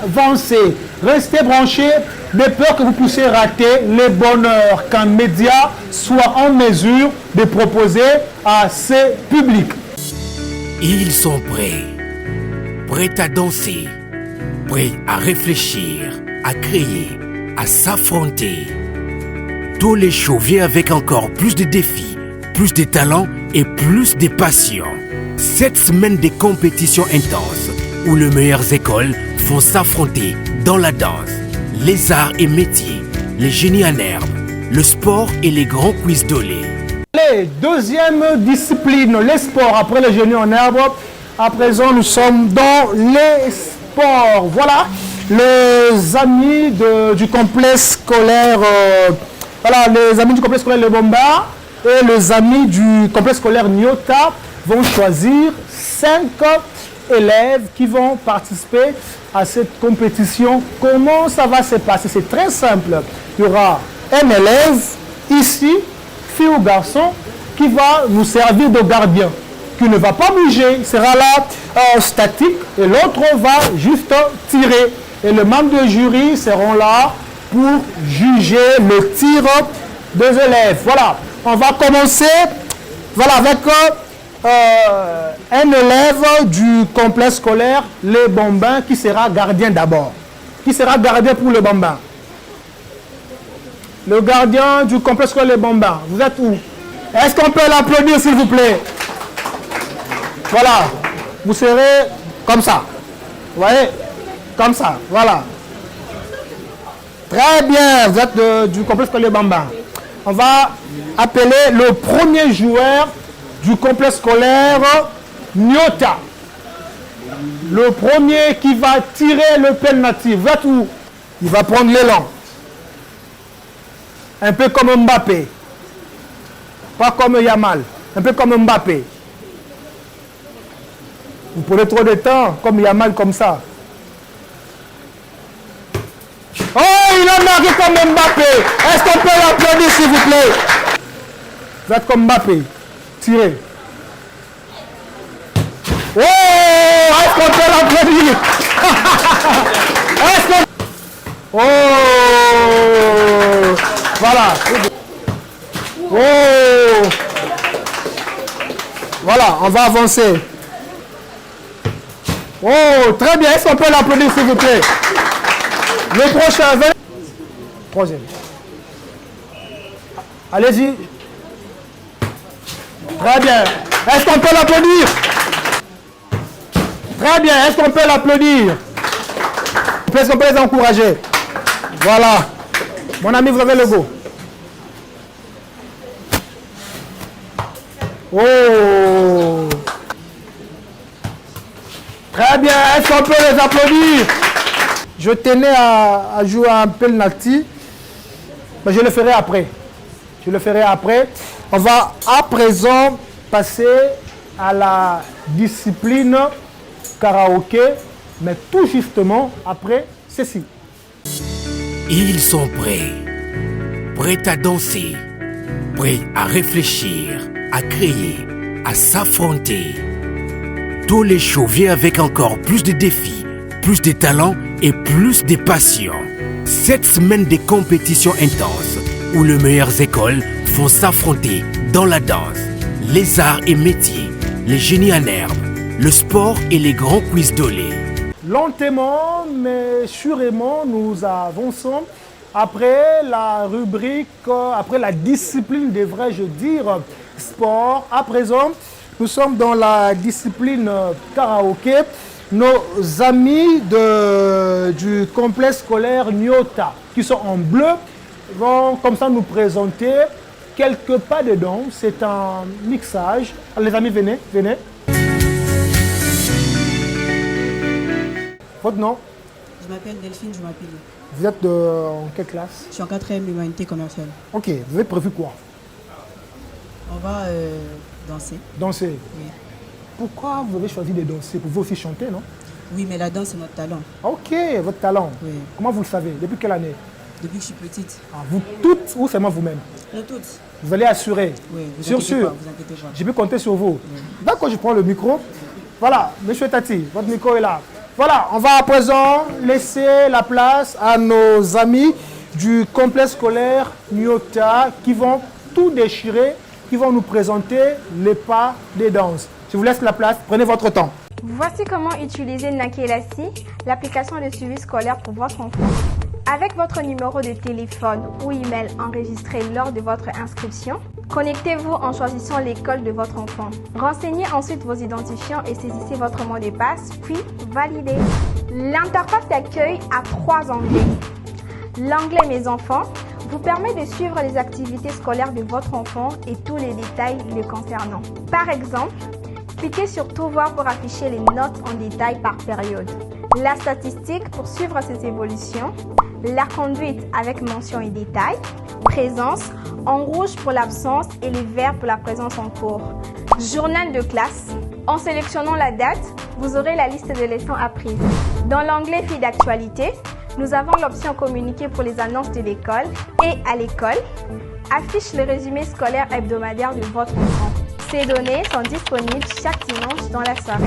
avancer. Restez branchés de peur que vous puissiez rater le bonheur qu'un média soit en mesure de proposer à ses publics. Ils sont prêts. Prêts à danser. Prêts à réfléchir, à créer, à s'affronter. Tous les shows viennent avec encore plus de défis, plus de talents et plus de passion. 7 semaines de compétition intense où les meilleures écoles vont s'affronter dans la danse, les arts et métiers, les génies en herbe, le sport et les grands quiz d'olé. Allez, deuxième discipline, les sports. Après les génies en herbe, à présent nous sommes dans les sports. Voilà, les amis du complexe scolaire, les amis du complexe scolaire Le Bombard et les amis du complexe scolaire Nyota vont choisir 5 élèves qui vont participer à cette compétition. Comment ça va se passer? C'est très simple. Il y aura un élève ici, fille ou garçon, qui va nous servir de gardien, qui ne va pas bouger, il sera là statique et l'autre va juste tirer. Et les membres du jury seront là pour juger le tir des élèves. Voilà, on va commencer avec un élève du complexe scolaire Les Bambins qui sera gardien d'abord. Qui sera gardien pour Le Bambin? Le gardien du complexe scolaire Les Bambins. Vous êtes où? Est-ce qu'on peut l'applaudir s'il vous plaît? Voilà. Vous serez comme ça. Vous voyez? Comme ça. Voilà. Très bien. Vous êtes du complexe scolaire Les Bambins. On va appeler le premier joueur du complexe scolaire Nyota. Le premier qui va tirer le penalty. Vous êtes où? Il va prendre l'élan. Un peu comme Mbappé. Pas comme Yamal. Un peu comme Mbappé. Vous prenez trop de temps comme Yamal comme ça. Oh, il a marqué comme Mbappé. Est-ce qu'on peut l'applaudir s'il vous plaît? Vous êtes comme Mbappé. Tirez. Oh, est-ce qu'on peut l'applaudir? Est-ce qu'on... Oh, voilà. Oh, voilà, on va avancer. Oh, très bien. Est-ce qu'on peut l'applaudir s'il vous plaît? Le prochain, troisième. Allez-y. Très bien. Est-ce qu'on peut l'applaudir? Très bien. Est-ce qu'on peut l'applaudir? Est-ce qu'on peut les encourager? Voilà. Mon ami, vous avez le go. Oh. Très bien. Est-ce qu'on peut les applaudir? Je tenais à jouer un penalty, mais je le ferai après. Je le ferai après. On va à présent passer à la discipline karaoké, mais tout justement après ceci. Ils sont prêts. Prêts à danser. Prêts à réfléchir, à créer, à s'affronter. Tous les shows viennent avec encore plus de défis, plus de talents et plus de passion. 7 semaines de compétition intense où les meilleures écoles vont s'affronter dans la danse, les arts et métiers, les génies en herbe, le sport et les grands quiz d'olé. Lentement mais sûrement, nous avançons après la rubrique, après la discipline, devrais-je dire, sport. À présent, Nous sommes dans la discipline karaoké. Nos amis du complexe scolaire Nyota, qui sont en bleu, vont comme ça nous présenter quelques pas de danse. C'est un mixage. Alors, les amis, venez, venez. Votre nom? Je m'appelle Delphine, je m'appelle. Vous êtes en quelle classe? Je suis en 4e humanité commerciale. Ok, vous avez prévu quoi? On va danser. Danser? Oui. Pourquoi vous avez choisi de danser? Pour vous aussi chanter, non? Oui, mais la danse, c'est notre talent. Ok, votre talent. Oui. Comment vous le savez? Depuis quelle année? Depuis que je suis petite. Ah, vous toutes ou seulement vous-même? Nous toutes. Vous allez assurer? Oui, vous sûr. Pas, vous inquiétez pas. Je peux compter sur vous. Oui. D'accord, je prends le micro. Voilà, monsieur Tati, votre micro est là. Voilà, on va à présent laisser la place à nos amis du complexe scolaire Nyota qui vont tout déchirer, qui vont nous présenter les pas des danses. Je vous laisse la place, prenez votre temps. Voici comment utiliser Nakelasi, l'application de suivi scolaire pour votre enfant. Avec votre numéro de téléphone ou email enregistré lors de votre inscription, connectez-vous en choisissant l'école de votre enfant. Renseignez ensuite vos identifiants et saisissez votre mot de passe, puis validez. L'interface d'accueil a 3 onglets. L'onglet Mes enfants vous permet de suivre les activités scolaires de votre enfant et tous les détails le concernant. Par exemple, cliquez sur Tout voir pour afficher les notes en détail par période. La statistique pour suivre ses évolutions. La conduite avec mention et détail. Présence en rouge pour l'absence et les verts pour la présence en cours. Journal de classe. En sélectionnant la date, vous aurez la liste de leçons apprises. Dans l'onglet Fil d'actualité, nous avons l'option Communiquer pour les annonces de l'école et à l'école affiche le résumé scolaire hebdomadaire de votre enfant. Ces données sont disponibles chaque dimanche dans la soirée.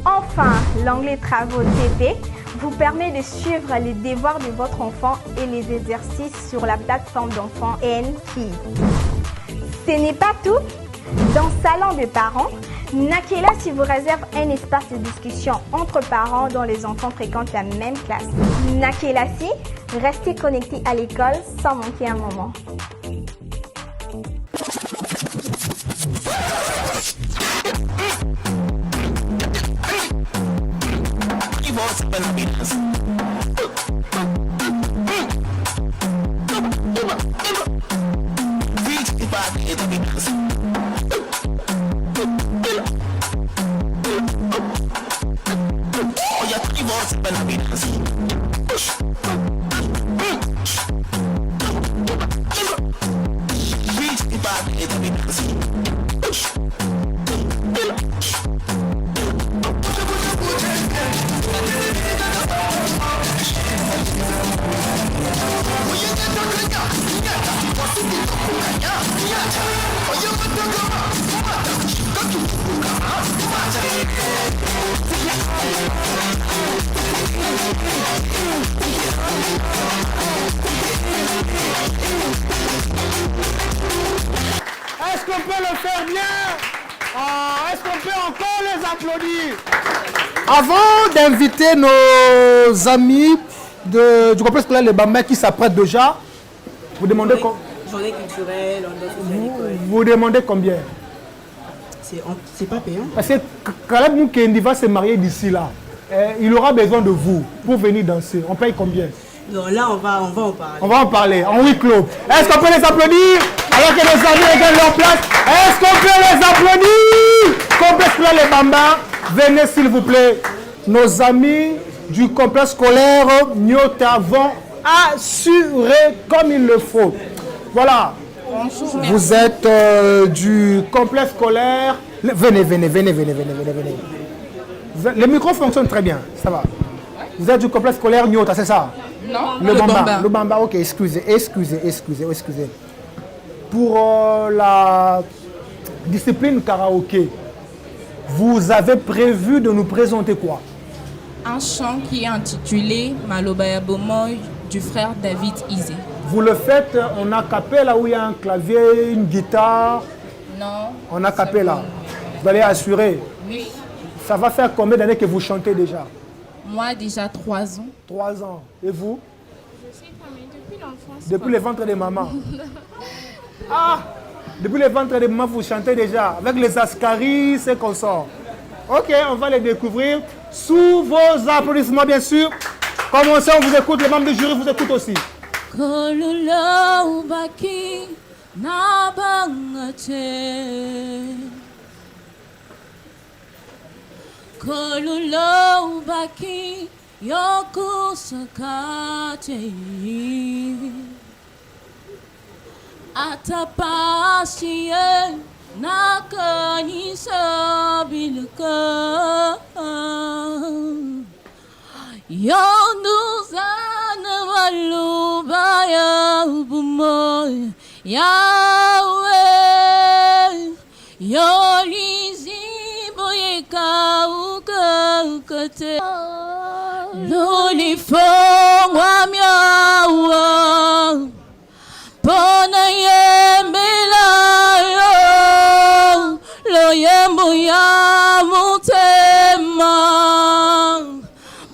Enfin, l'onglet Travaux TP vous permet de suivre les devoirs de votre enfant et les exercices sur la plateforme d'enfants N-Key. Ce n'est pas tout. Dans Salon de parents, Nakelasi vous réserve un espace de discussion entre parents dont les enfants fréquentent la même classe. Nakelasi, restez connectés à l'école sans manquer un moment. Est-ce qu'on peut le faire bien? Est-ce qu'on peut encore les applaudir? Avant d'inviter nos amis du complexe scolaire Les Bambins qui s'apprêtent déjà, vous demandez combien? Journée culturelle, on doit faire l'école. Vous demandez combien? C'est pas payant. Parce que Caleb Moukendi va se marier d'ici là. Il aura besoin de vous pour venir danser. On paye combien? Non, là, on va en parler. On va en parler, en huis clos. Est-ce qu'on peut les applaudir alors que nos amis regardent leur place? Est-ce qu'on peut les applaudir? Complexe scolaire Les Bambins, venez s'il vous plaît. Nos amis du complexe scolaire Nyota vont assurer comme il le faut. Voilà. Bonjour, vous êtes du complexe scolaire. Venez. Le micro fonctionne très bien, ça va. Vous êtes du complexe scolaire Nyota, c'est ça? Non, le Bamba, ok, excusez. Pour la discipline karaoké, vous avez prévu de nous présenter quoi? Un chant qui est intitulé Malobaya Bomoy du frère David Izé. Vous le faites en acapella où il y a un clavier, une guitare? Non. En acapella. Vous allez assurer? Oui. Ça va faire combien d'années que vous chantez déjà? Moi, déjà 3 ans. 3 ans. Et vous? Je sais pas, mais depuis l'enfance. Depuis le ventre de maman. Ah! Depuis le ventre de maman, vous chantez déjà avec les ascaris et consorts. Ok, on va les découvrir sous vos applaudissements, bien sûr. Commencez, on vous écoute, les membres du jury vous écoutent aussi. Kolula ubaki na bangate. Kolula ubaki yoku sakate. Atapasiye nakanisa bilka. Yonduzana malubaya bumoy Yahweh Yolizibo yekaukakate Lulifongwa miawa Pona yembelayo Lo yembu ya mutema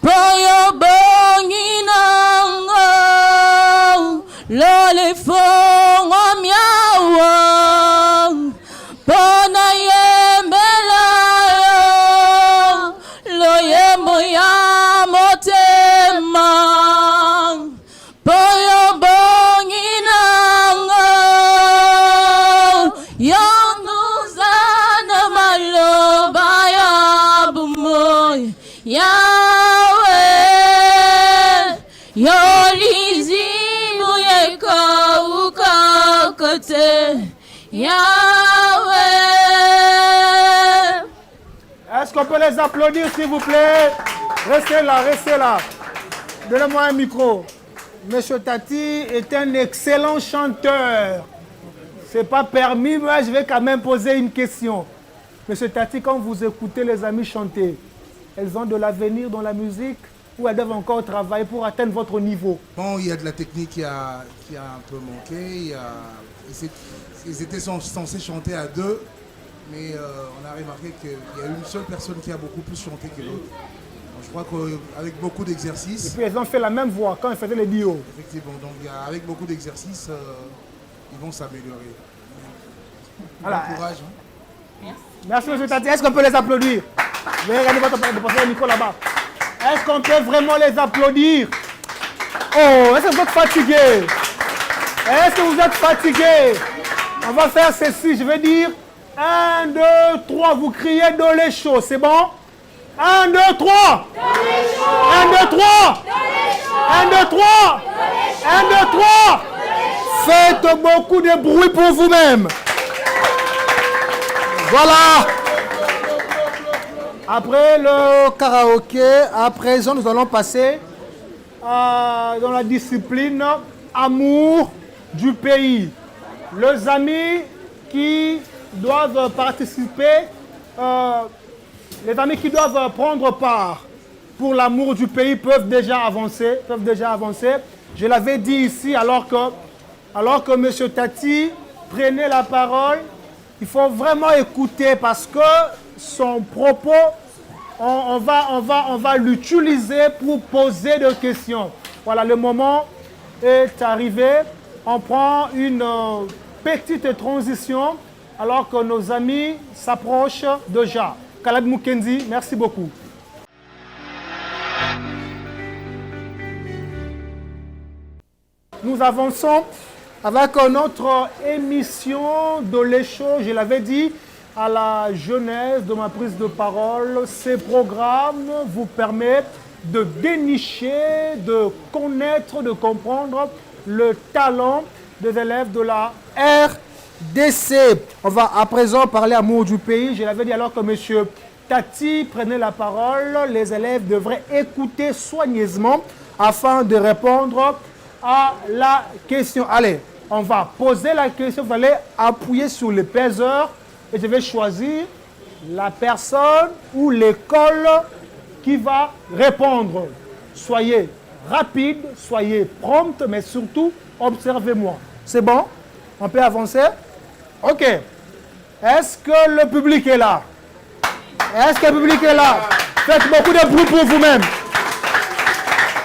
Poyo bonginanga Lole fongo miawa Pona yembelayo Lo yembo ya motema Poyo bonginanga Yonduzana maloba ya bumoy Yahweh Yolizimu yekaukakate Yahweh. Est-ce qu'on peut les applaudir, s'il vous plaît? Restez là, restez là. Donnez-moi un micro. Monsieur Tati est un excellent chanteur. C'est pas permis, mais je vais quand même poser une question. Monsieur Tati, quand vous écoutez les amis chanter, elles ont de l'avenir dans la musique ou elles doivent encore travailler pour atteindre votre niveau? Bon, il y a de la technique qui a un peu manqué. Ils étaient censés chanter à deux, mais on a remarqué qu'il y a une seule personne qui a beaucoup plus chanté que l'autre. Je crois qu'avec beaucoup d'exercices... Et puis elles ont fait la même voix quand elles faisaient les duos. Effectivement, donc avec beaucoup d'exercices, ils vont s'améliorer. Voilà. Bon courage. Hein. Merci, monsieur Tati. Est-ce qu'on peut les applaudir? Vous allez regarder de passer le micro là-bas. Est-ce qu'on peut vraiment les applaudir? Oh, est-ce que vous êtes fatigué? Est-ce que vous êtes fatigué? On va faire ceci. Je vais dire 1, 2, 3. Vous criez dans les choses. C'est bon? 1, 2, 3. 1, 2, 3. 1, 2, 3. 1, 2, 3. Faites beaucoup de bruit pour vous-même. Voilà. Après le karaoké, à présent, nous allons passer dans la discipline amour du pays. Les amis qui doivent participer, les amis qui doivent prendre part pour l'amour du pays peuvent déjà avancer. Je l'avais dit ici, alors que M. Tati prenait la parole, il faut vraiment écouter parce que son propos, on va l'utiliser pour poser des questions. Voilà, le moment est arrivé. On prend une petite transition alors que nos amis s'approchent déjà. Caleb Mukendi, merci beaucoup. Nous avançons avec notre émission de l'écho, je l'avais dit, à la genèse de ma prise de parole. Ces programmes vous permettent de dénicher, de connaître, de comprendre le talent des élèves de la RDC. On va à présent parler amour du pays. Je l'avais dit alors que M. Tati prenait la parole. Les élèves devraient écouter soigneusement afin de répondre à la question. Allez, on va poser la question. Vous allez appuyer sur le peseur et je vais choisir la personne ou l'école qui va répondre. Soyez rapide, soyez prompte, mais surtout, observez-moi. C'est bon? On peut avancer? Ok. Est-ce que le public est là? Est-ce que le public est là? Faites beaucoup de bruit pour vous-même.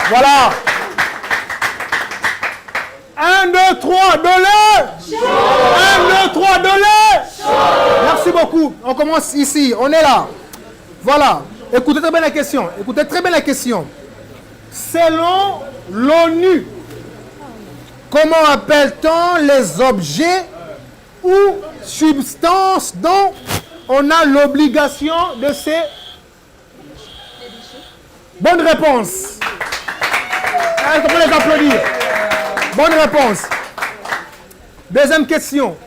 Voilà. 1, 1, 2, 3, dolé. 1, 2, 3, dolé. Merci beaucoup. On commence ici. On est là. Voilà. Écoutez très bien la question. Écoutez très bien la question. Selon l'ONU, comment appelle-t-on les objets ou substances dont on a l'obligation de se... Bonne réponse. On peut les applaudir. Bonne réponse. Deuxième question.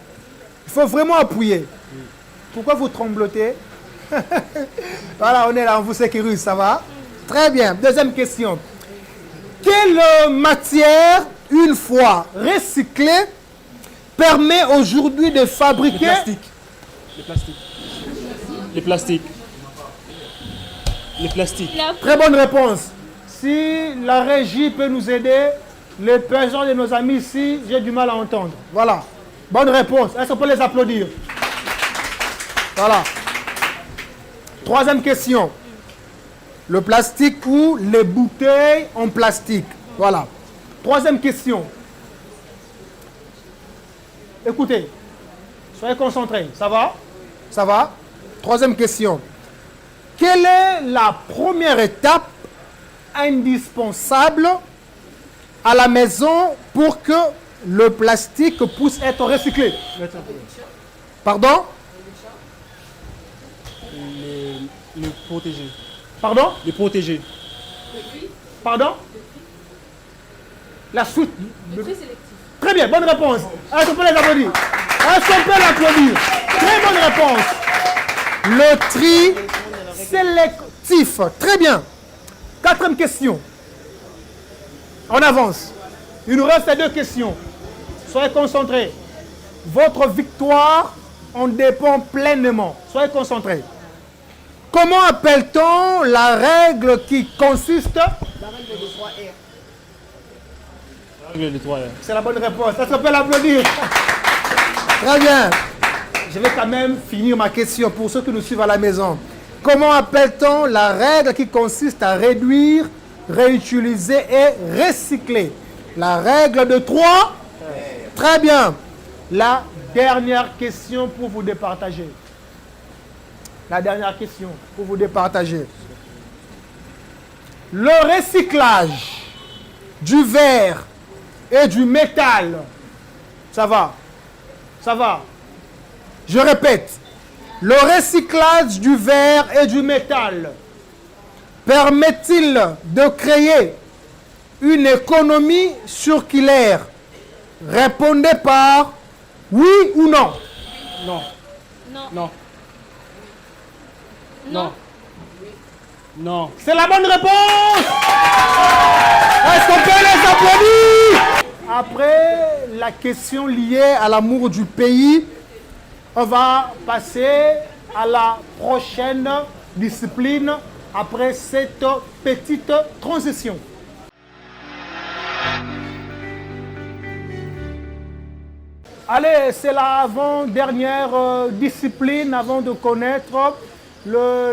Il faut vraiment appuyer. Pourquoi vous tremblotez? Voilà, on est là, on vous sécurise, ça va? Très bien. Deuxième question. Quelle matière, une fois recyclée, permet aujourd'hui de fabriquer... Les plastiques. Les plastiques. Les plastiques. Très bonne réponse. Si la régie peut nous aider, les personnes de nos amis ici, j'ai du mal à entendre. Voilà. Bonne réponse. Est-ce qu'on peut les applaudir? Voilà. Troisième question. Le plastique ou les bouteilles en plastique? Voilà. Troisième question. Écoutez. Soyez concentrés. Ça va? Ça va? Troisième question. Quelle est la première étape indispensable à la maison pour que le plastique puisse être recyclé? Pardon? Le protéger. Pardon? Le protéger. Pardon? La suite. Le tri sélectif. Très bien, bonne réponse. Est-ce qu'on peut les applaudir? Est-ce qu'on peut l'applaudir? Très bonne réponse. Le tri sélectif. Très bien. Quatrième question. On avance. Il nous reste 2 questions. Soyez concentrés. Votre victoire en dépend pleinement. Soyez concentrés. Comment appelle-t-on la règle qui consiste... La règle des 3 R. La règle des 3 R. C'est la bonne réponse. Ça s'appelle applaudir. Très bien. Je vais quand même finir ma question pour ceux qui nous suivent à la maison. Comment appelle-t-on la règle qui consiste à réduire, réutiliser et recycler? La règle de 3 R. Très bien. La dernière question pour vous départager. La dernière question pour vous départager. Le recyclage du verre et du métal, ça va? Ça va? Je répète. Le recyclage du verre et du métal permet-il de créer une économie circulaire? Répondez par oui ou non. Non. Non. Non. Non. Non. C'est la bonne réponse. Est-ce qu'on peut les applaudir? Après la question liée à l'amour du pays, on va passer à la prochaine discipline après cette petite transition. Allez, c'est la avant-dernière discipline avant de connaître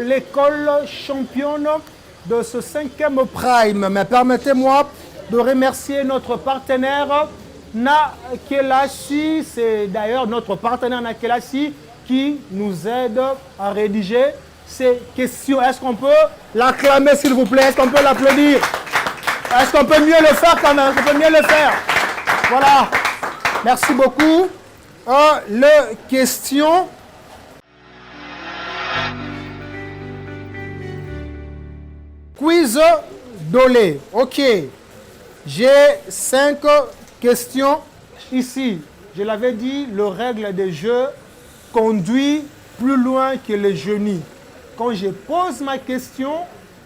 l'école championne de ce 5e Prime. Mais permettez-moi de remercier notre partenaire Nakelassi. C'est d'ailleurs notre partenaire Nakelassi qui nous aide à rédiger ces questions. Est-ce qu'on peut l'acclamer, s'il vous plaît? Est-ce qu'on peut l'applaudir? Est-ce qu'on peut mieux le faire quand même? Est-ce qu'on peut mieux le faire? Voilà. Merci beaucoup. Les questions. Quiz Dolé. OK. J'ai 5 questions ici. Je l'avais dit, le règle des jeux conduit plus loin que le génie. Quand je pose ma question,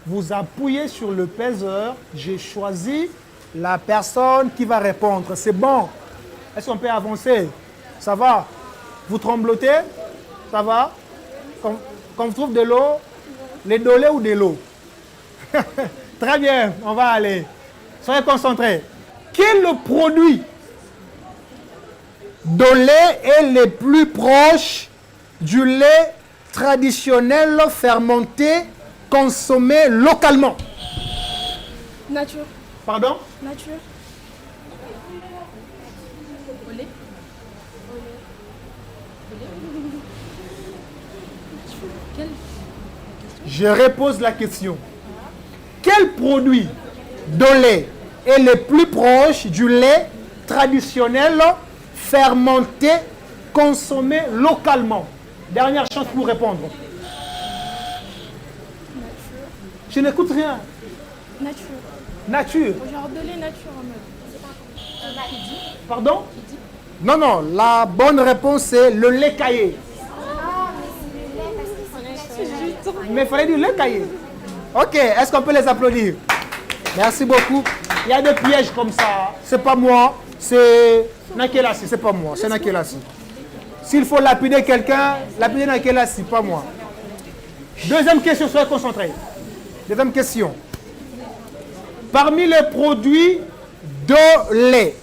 vous appuyez sur le peseur. J'ai choisi la personne qui va répondre. C'est bon. Est-ce qu'on peut avancer? Ça va? Vous tremblotez? Ça va? Quand vous trouvez de l'eau, les dolés ou de l'eau? Très bien, on va aller. Soyez concentrés. Quel produit de lait est le plus proche du lait traditionnel fermenté consommé localement? Nature. Pardon? Nature. Je repose la question. Quel produit de lait est le plus proche du lait traditionnel fermenté consommé localement? Dernière chance pour répondre. Je n'écoute rien. Nature. Nature. Genre de lait nature en mode. Pardon? Non, non, la bonne réponse est le lait caillé. Mais il fallait dire lait caillé. Ok, est-ce qu'on peut les applaudir? Merci beaucoup. Il y a des pièges comme ça. C'est pas moi, c'est Nakelassi, c'est pas moi, c'est Nakelassi. S'il faut lapider quelqu'un, lapider Nakelassi, pas moi. Deuxième question, soyez concentrés. Deuxième question. Parmi les produits de lait,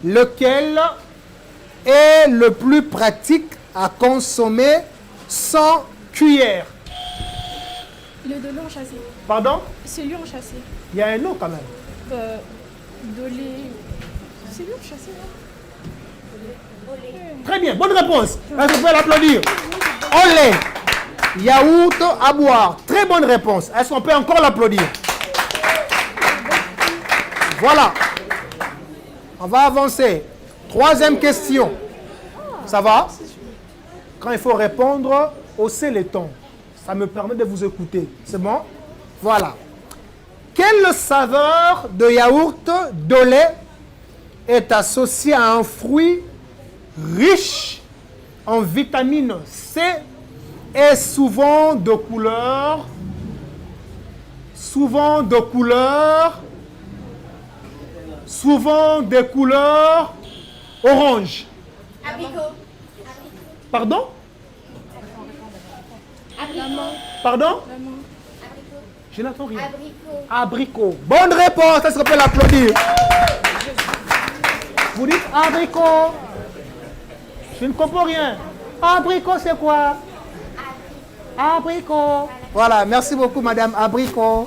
lequel est le plus pratique à consommer sans cuillère? Le de l'eau enchâssé. Pardon? C'est lui enchâssé. Il y a un nom quand même. De lait. C'est lui enchâssé, non? Très bien, bonne réponse. Est-ce qu'on peut l'applaudir? Au lait, yaourt à boire. Très bonne réponse. Est-ce qu'on peut encore l'applaudir? Voilà. On va avancer. Troisième question. Ça va? Quand il faut répondre, haussez les tons. Ça me permet de vous écouter. C'est bon? Voilà. Quelle saveur de yaourt de lait est associée à un fruit riche en vitamine C et souvent de couleur orange? Abricot. Pardon? Pardon? Je n'entends rien. Abricot. Bonne réponse. Est-ce qu'on peut l'applaudir? Vous dites abricot. Je ne comprends rien. Abricot, c'est quoi? Abricot. Voilà, merci beaucoup, madame. Abricot.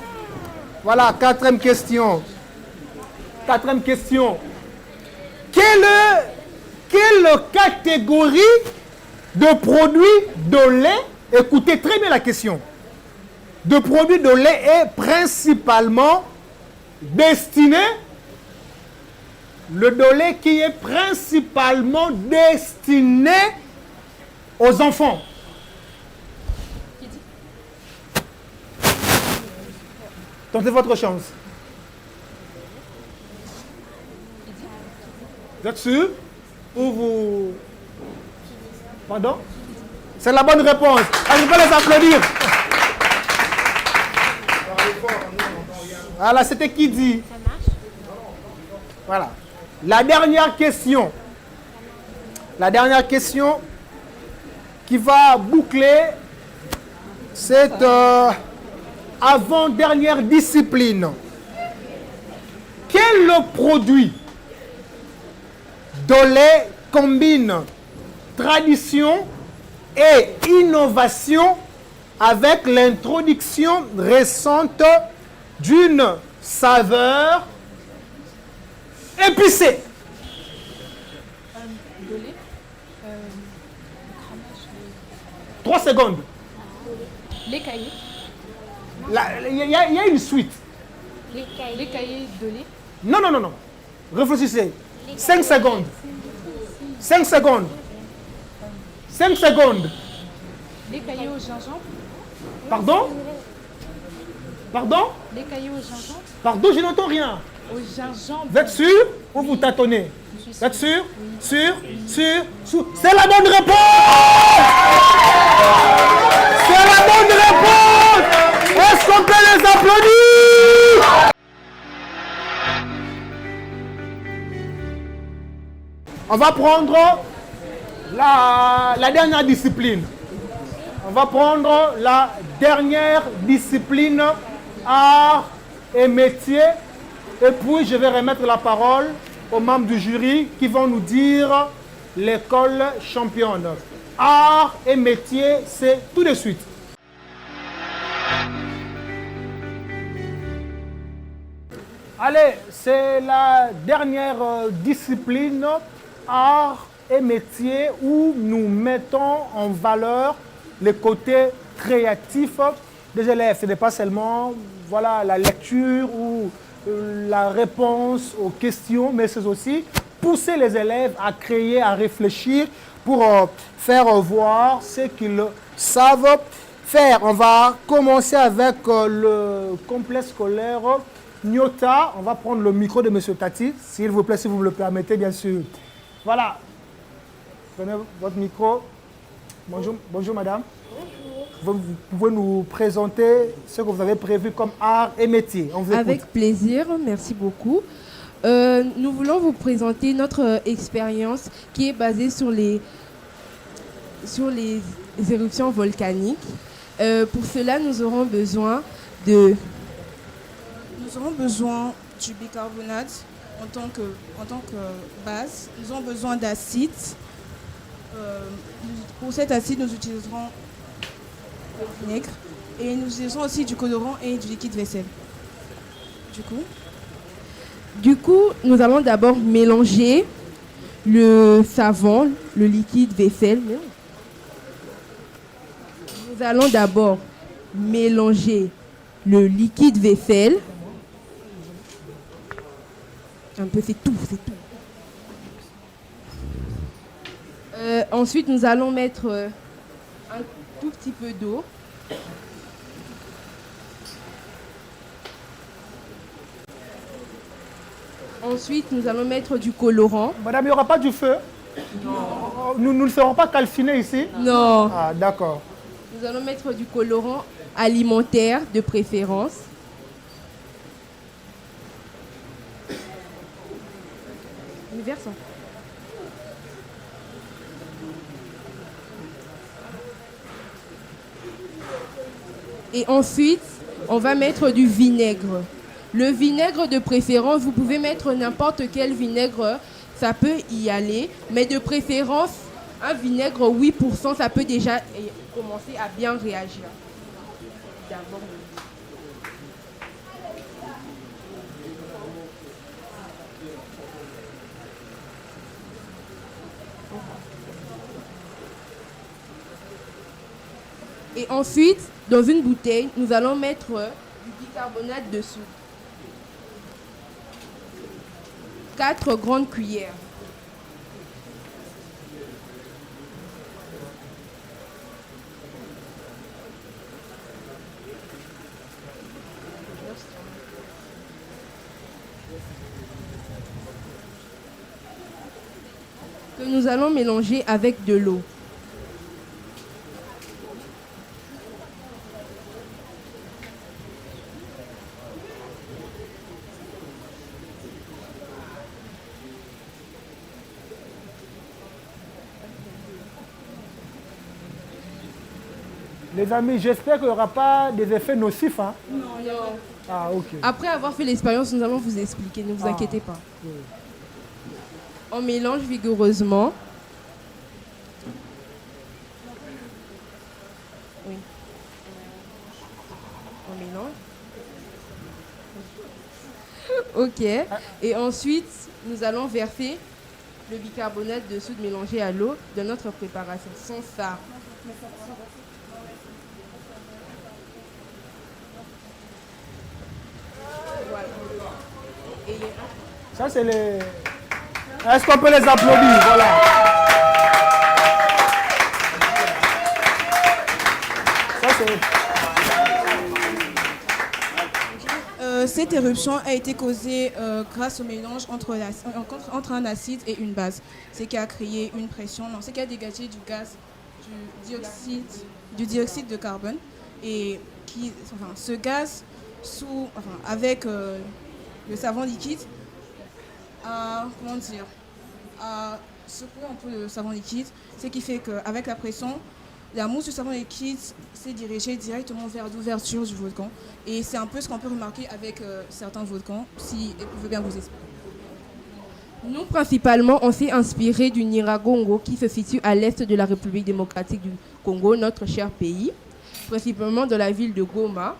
Voilà, quatrième question. Quatrième question. Quelle catégorie de produits de lait, écoutez très bien la question, de produits de lait est principalement destiné, le de lait qui est principalement destiné aux enfants? Tentez votre chance. Vous êtes sûr? Ou vous... Pardon? C'est la bonne réponse. Je peux les applaudir. Voilà, c'était qui dit? Voilà. La dernière question. La dernière question qui va boucler cette avant-dernière discipline. Quel produit de lait combine tradition et innovation avec l'introduction récente d'une saveur épicée? 3 secondes. Les cahiers. Il y a une suite. Les cahiers de lait. Non, non, non, non. Réfléchissez. 5 secondes. 5 secondes. 5 secondes. Les cahiers au gingembre. Pardon? Pardon? Les cahiers au gingembre. Pardon, je n'entends rien. Au gingembre. Vous êtes sûr ou vous tâtonnez? Vous êtes sûr? Sûr? Sûr? C'est la bonne réponse! C'est la bonne réponse! Est-ce qu'on peut les applaudir? On va prendre la dernière discipline. On va prendre la dernière discipline, art et métier. Et puis, je vais remettre la parole aux membres du jury qui vont nous dire l'école championne. Art et métier, c'est tout de suite. Allez, c'est la dernière discipline, art et métier, où nous mettons en valeur les côtés créatif des élèves. Ce n'est pas seulement voilà, la lecture ou la réponse aux questions, mais c'est aussi pousser les élèves à créer, à réfléchir pour faire voir ce qu'ils savent faire. On va commencer avec le complexe scolaire Nyota. On va prendre le micro de M. Tati, s'il vous plaît, si vous me le permettez, bien sûr. Voilà. Prenez votre micro. Bonjour, bonjour madame. Bonjour. Vous pouvez nous présenter ce que vous avez prévu comme art et métier. On vous écoute. Avec plaisir, merci beaucoup. Nous voulons vous présenter notre expérience qui est basée sur les éruptions volcaniques. Pour cela, nous aurons besoin du bicarbonate en tant que base. Nous avons besoin d'acide. Pour cet acide, nous utiliserons le vinaigre et nous utiliserons aussi du colorant et du liquide vaisselle. Du coup, nous allons d'abord mélanger le savon, le liquide vaisselle. Nous allons d'abord mélanger le liquide vaisselle. Un peu, c'est tout. Ensuite, nous allons mettre un tout petit peu d'eau. Ensuite, nous allons mettre du colorant. Madame, il n'y aura pas du feu? Non. Nous ne serons pas calcinés ici? Non. Ah, d'accord. Nous allons mettre du colorant alimentaire de préférence. Nous versons. Et ensuite, on va mettre du vinaigre. Le vinaigre de préférence, vous pouvez mettre n'importe quel vinaigre, ça peut y aller. Mais de préférence, un vinaigre 8%, ça peut déjà commencer à bien réagir. D'abord. Et ensuite, dans une bouteille, nous allons mettre du bicarbonate de soude. 4 grandes cuillères. Que nous allons mélanger avec de l'eau. Les amis, j'espère qu'il n'y aura pas des effets nocifs. Hein? Non. Ah, ok. Après avoir fait l'expérience, nous allons vous expliquer, ne vous inquiétez pas. Oui. On mélange vigoureusement. Oui. On mélange. Ok. Et ensuite, nous allons verser le bicarbonate de soude mélangé à l'eau de notre préparation. Sans ça. Voilà. Et ça, c'est les... Est-ce qu'on peut les applaudir? Voilà. Ça, c'est... Cette éruption a été causée grâce au mélange entre un acide et une base. Ce qui a créé une pression, ce qui a dégagé du gaz, du dioxyde de carbone. Et ce gaz, avec le savon liquide, a secoué un peu le savon liquide, ce qui fait qu'avec la pression, la mousse du savon liquide s'est dirigée directement vers l'ouverture du volcan. Et c'est un peu ce qu'on peut remarquer avec certains volcans, si je veux bien vous expliquer. Nous, principalement, on s'est inspiré du Nyiragongo qui se situe à l'est de la République démocratique du Congo, notre cher pays, principalement dans la ville de Goma.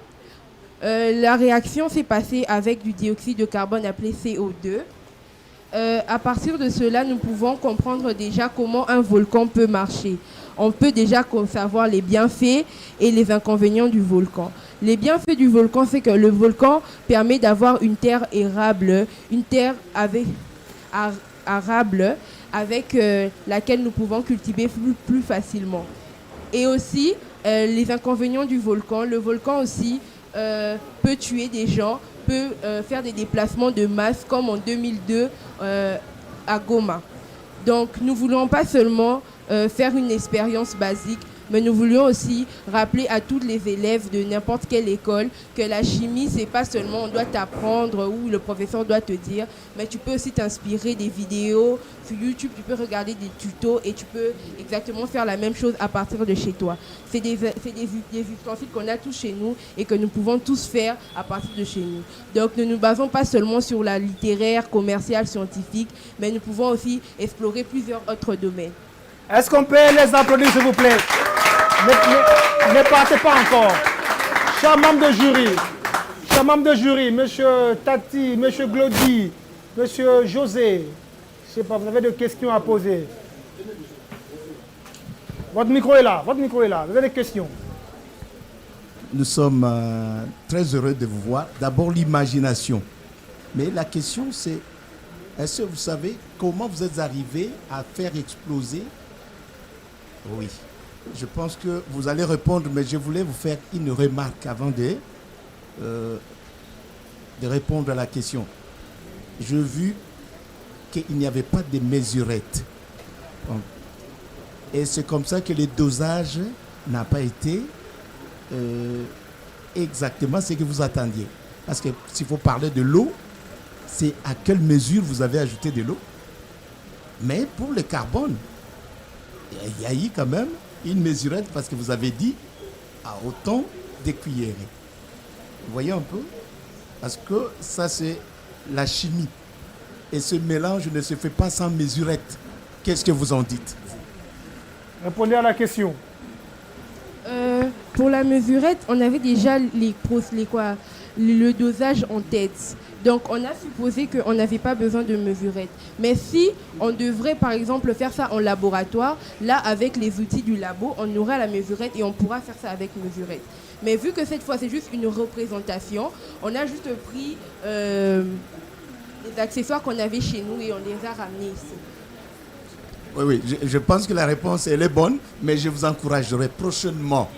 La réaction s'est passée avec du dioxyde de carbone appelé CO2. À partir de cela, nous pouvons comprendre déjà comment un volcan peut marcher. on peut déjà savoir les bienfaits et les inconvénients du volcan. Les bienfaits du volcan, c'est que le volcan permet d'avoir une terre érable, une terre arable avec laquelle nous pouvons cultiver plus facilement. Et aussi, les inconvénients du volcan. Le volcan aussi peut tuer des gens, peut faire des déplacements de masse comme en 2002 à Goma. Donc nous ne voulons pas seulement faire une expérience basique, mais nous voulions aussi rappeler à tous les élèves de n'importe quelle école que la chimie, c'est pas seulement on doit t'apprendre ou le professeur doit te dire, mais tu peux aussi t'inspirer des vidéos sur YouTube, tu peux regarder des tutos et tu peux exactement faire la même chose à partir de chez toi. C'est des ustensiles qu'on a tous chez nous et que nous pouvons tous faire à partir de chez nous. Donc ne nous basons pas seulement sur la littéraire, commerciale, scientifique, mais nous pouvons aussi explorer plusieurs autres domaines. Est-ce qu'on peut les applaudir, s'il vous plaît? Ne partez pas encore. Chers membres de jury, monsieur Tati, monsieur Glody, monsieur José, je ne sais pas, vous avez des questions à poser. Votre micro est là, vous avez des questions. Nous sommes très heureux de vous voir. D'abord l'imagination. Mais la question c'est, est-ce que vous savez comment vous êtes arrivé à faire exploser? Oui, je pense que vous allez répondre, mais je voulais vous faire une remarque avant de répondre à la question. J'ai vu qu'il n'y avait pas de mesurettes. Et c'est comme ça que le dosage n'a pas été exactement ce que vous attendiez. Parce que s'il faut parler de l'eau, c'est à quelle mesure vous avez ajouté de l'eau. Mais pour le carbone, il y a eu quand même une mesurette parce que vous avez dit à autant de cuillerées. Vous voyez un peu? Parce que ça, c'est la chimie. Et ce mélange ne se fait pas sans mesurette. Qu'est-ce que vous en dites? Répondez à la question. Pour la mesurette, on avait déjà le dosage en tête. Donc, on a supposé qu'on n'avait pas besoin de mesurette. Mais si on devrait, par exemple, faire ça en laboratoire, là, avec les outils du labo, on aura la mesurette et on pourra faire ça avec mesurette. Mais vu que cette fois, c'est juste une représentation, on a juste pris les accessoires qu'on avait chez nous et on les a ramenés ici. Oui, je pense que la réponse, elle est bonne, mais je vous encouragerai prochainement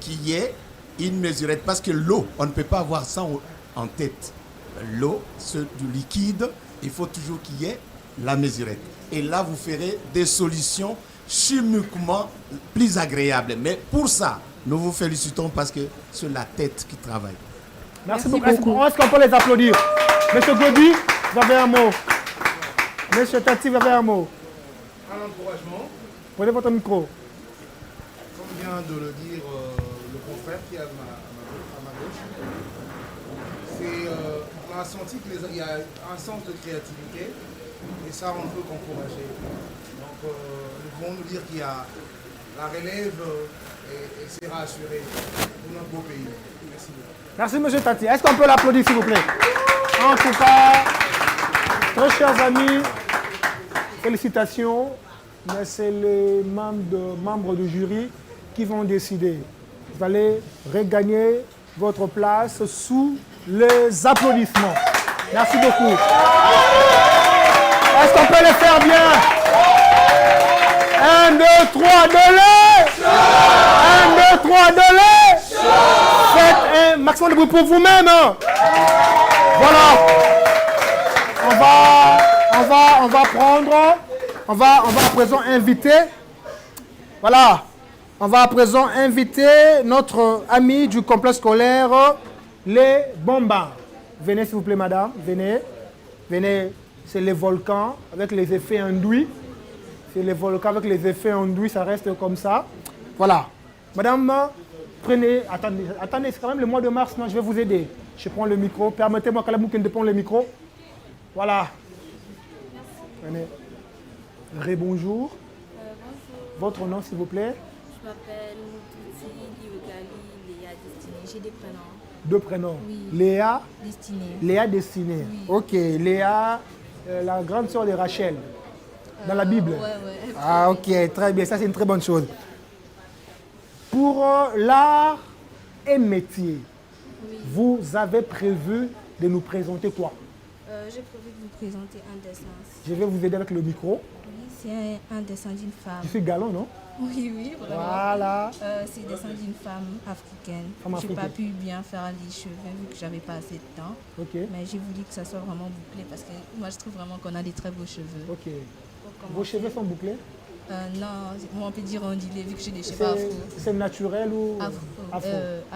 qu'il y ait une mesurette. Parce que l'eau, on ne peut pas avoir ça en tête. L'eau, c'est du liquide, il faut toujours qu'il y ait la mesurette. Et là, vous ferez des solutions chimiquement plus agréables. Mais pour ça, nous vous félicitons parce que c'est la tête qui travaille. Merci beaucoup. Est-ce qu'on peut les applaudir? Monsieur Glody, vous avez un mot. Monsieur Tati, vous avez un mot. Un encouragement. Prenez votre micro. Comme vient de le dire le confrère qui est à ma gauche, on a senti qu'il y a un sens de créativité et ça on peut qu'encourager. Donc nous pouvons nous dire qu'il y a la relève et sera assurée pour notre beau pays. Merci beaucoup. Merci monsieur Tati. Est-ce qu'on peut l'applaudir s'il vous plaît? En tout cas, très chers amis, félicitations, mais c'est les membres du jury qui vont décider. Vous allez regagner votre place sous les applaudissements. Merci beaucoup. Est-ce qu'on peut les faire bien? 1, 2, 3, de lait! 1, 2, 3, de lait! Faites un maximum de bruit pour vous-même. Voilà. On va à présent inviter. Voilà. On va à présent inviter notre ami du complexe scolaire, les Bombans. Venez s'il vous plaît, madame. Venez. Venez. C'est les volcans avec les effets induits. C'est les volcans avec les effets induits, ça reste comme ça. Voilà. Madame, prenez. Attendez, c'est quand même le mois de mars, non, je vais vous aider. Je prends le micro. Permettez-moi, Kalabouken, de prendre le micro. Voilà. Venez. Rebonjour. Bonjour. Votre nom, s'il vous plaît? Je m'appelle Moutouti Liougali Léa Destinée. J'ai des prénoms. Deux prénoms. Oui. Léa Destinée. Léa Destinée. Oui. Ok. Léa, la grande sœur de Rachel. Dans la Bible. Ouais. Ah, ok. Très bien. Ça, c'est une très bonne chose. Pour l'art et métier, vous avez prévu de nous présenter quoi? J'ai prévu de vous présenter un dessin. Je vais vous aider avec le micro. Oui, c'est un dessin d'une femme. Je suis galant, non? Oui, oui, vraiment. Voilà. C'est le dessin d'une femme africaine. Femme J'ai pas africaine. pu bien faire les cheveux vu que j'avais pas assez de temps. Ok. Mais j'ai voulu que ça soit vraiment bouclé parce que moi je trouve vraiment qu'on a des très beaux cheveux. Ok. Vos cheveux sont bouclés? Non, moi on peut dire ondulé vu que j'ai des cheveux afro. C'est naturel ou afro?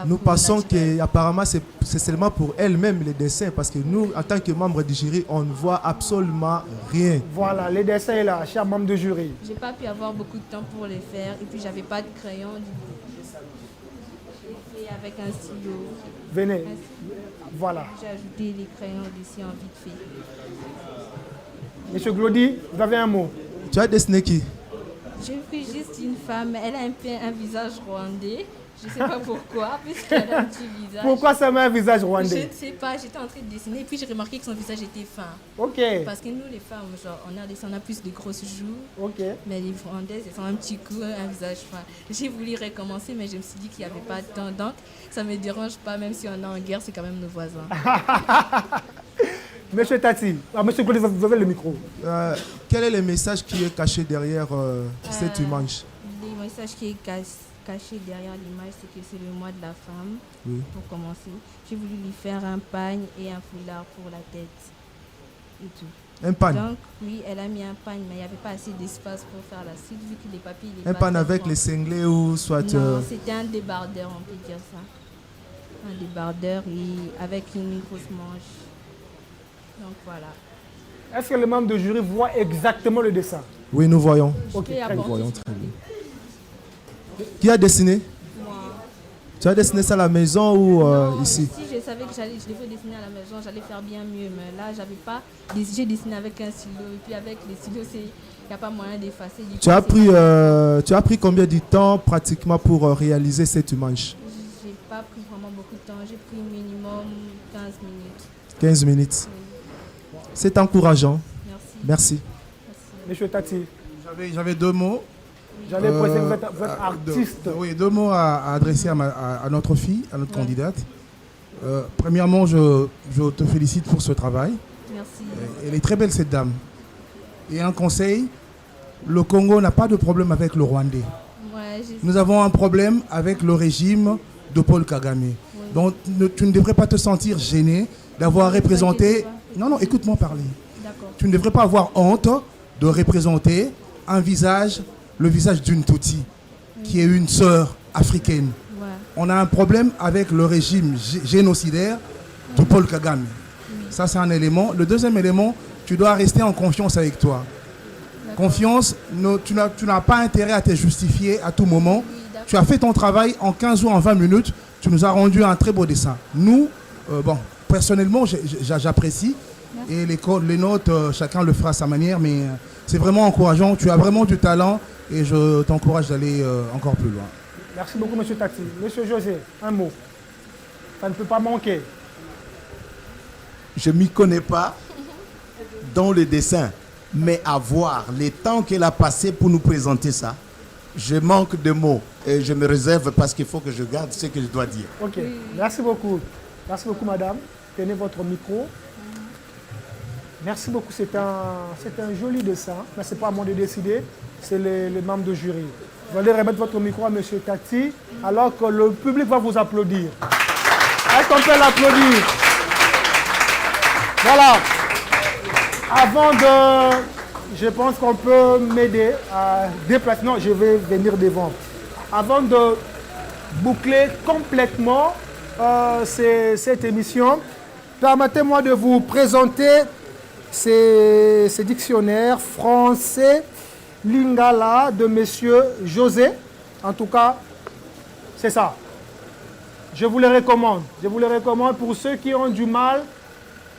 Nous pensons qu'apparemment c'est seulement pour elle-même les dessins parce que nous, en tant que membres du jury, on ne voit absolument rien. Voilà, les dessins est là, cher membre de jury. J'ai pas pu avoir beaucoup de temps pour les faire et puis j'avais pas de crayon. J'ai fait avec un stylo. Venez. Voilà. J'ai ajouté les crayons d'ici en vite fait. Monsieur Glody, vous avez un mot? Tu as dessiné qui? J'ai pris juste une femme, elle a un peu un visage rwandais. Je ne sais pas pourquoi, puisqu'elle a un petit visage. Pourquoi ça met un visage rwandais? Je ne sais pas, j'étais en train de dessiner et puis j'ai remarqué que son visage était fin. Ok. Parce que nous les femmes, genre, on a plus de grosses joues. Ok. Mais les Rwandaises, elles ont un petit cou, un visage fin. J'ai voulu recommencer, mais je me suis dit qu'il n'y avait pas de temps. Donc, ça ne me dérange pas, même si on est en guerre, c'est quand même nos voisins. Monsieur Tati, monsieur Glody, vous avez le micro. Quel est le message qui est caché derrière cette image? Le message qui est caché derrière l'image, c'est que c'est le mois de la femme. Oui. Pour commencer, j'ai voulu lui faire un pagne et un foulard pour la tête. Et tout. Un pagne? Donc, oui, elle a mis un pagne, mais il n'y avait pas assez d'espace pour faire la suite, vu que les papiers... Un pagne avec les cinglés ou soit... Non, c'était un débardeur, on peut dire ça. Un débardeur et avec une grosse manche. Donc voilà. Est-ce que les membres de jury voient exactement le dessin? Oui, nous voyons. Ok, Nous voyons très bien. Qui a dessiné? Moi. Tu as dessiné ça à la maison ou ici? Si je savais que je devais dessiner à la maison, j'allais faire bien mieux. Mais là, j'avais pas. J'ai dessiné avec un stylo. Et puis avec les stylos, il n'y a pas moyen d'effacer. Tu as pris combien de temps pratiquement pour réaliser cette image? J'ai pas pris vraiment beaucoup de temps. J'ai pris minimum 15 minutes. 15 minutes. Oui. C'est encourageant. Merci. Monsieur Tati. J'avais deux mots. J'allais poser, vous êtes artiste. Oui, deux mots à adresser à notre fille, à notre candidate. Premièrement, je te félicite pour ce travail. Merci. Elle est très belle, cette dame. Et un conseil, le Congo n'a pas de problème avec le Rwandais. Ouais, nous avons un problème avec le régime de Paul Kagame. Oui. Donc, tu ne devrais pas te sentir gêné d'avoir représenté... Non, écoute-moi parler. Tu ne devrais pas avoir honte de représenter un visage, le visage d'une Tutsi, qui est une sœur africaine. Ouais. On a un problème avec le régime génocidaire de Paul Kagame. Ça, c'est un élément. Le deuxième élément, tu dois rester en confiance avec toi. Confiance, tu n'as pas intérêt à te justifier à tout moment. Tu as fait ton travail en 15 ou en 20 minutes. Tu nous as rendu un très beau dessin. Nous, personnellement, j'apprécie. Et les notes, chacun le fera à sa manière. Mais c'est vraiment encourageant. Tu as vraiment du talent. Et je t'encourage d'aller encore plus loin. Merci beaucoup, monsieur Tati. Monsieur José, un mot. Ça ne peut pas manquer. Je ne m'y connais pas dans le dessin. Mais à voir les temps qu'elle a passé pour nous présenter ça, je manque de mots. Et je me réserve parce qu'il faut que je garde ce que je dois dire. Ok, merci beaucoup. Merci beaucoup, madame. Tenez votre micro. Merci beaucoup. C'est un joli dessin. Mais ce n'est pas à moi de décider. C'est les membres de jury. Vous allez remettre votre micro à monsieur Tati alors que le public va vous applaudir. Est-ce qu'on peut l'applaudir? Voilà. Avant de... Je pense qu'on peut m'aider à déplacer. Non, je vais venir devant. Avant de boucler complètement cette émission, permettez-moi de vous présenter ces dictionnaires français Lingala de monsieur José. En tout cas, c'est ça. Je vous les recommande. Je vous les recommande pour ceux qui ont du mal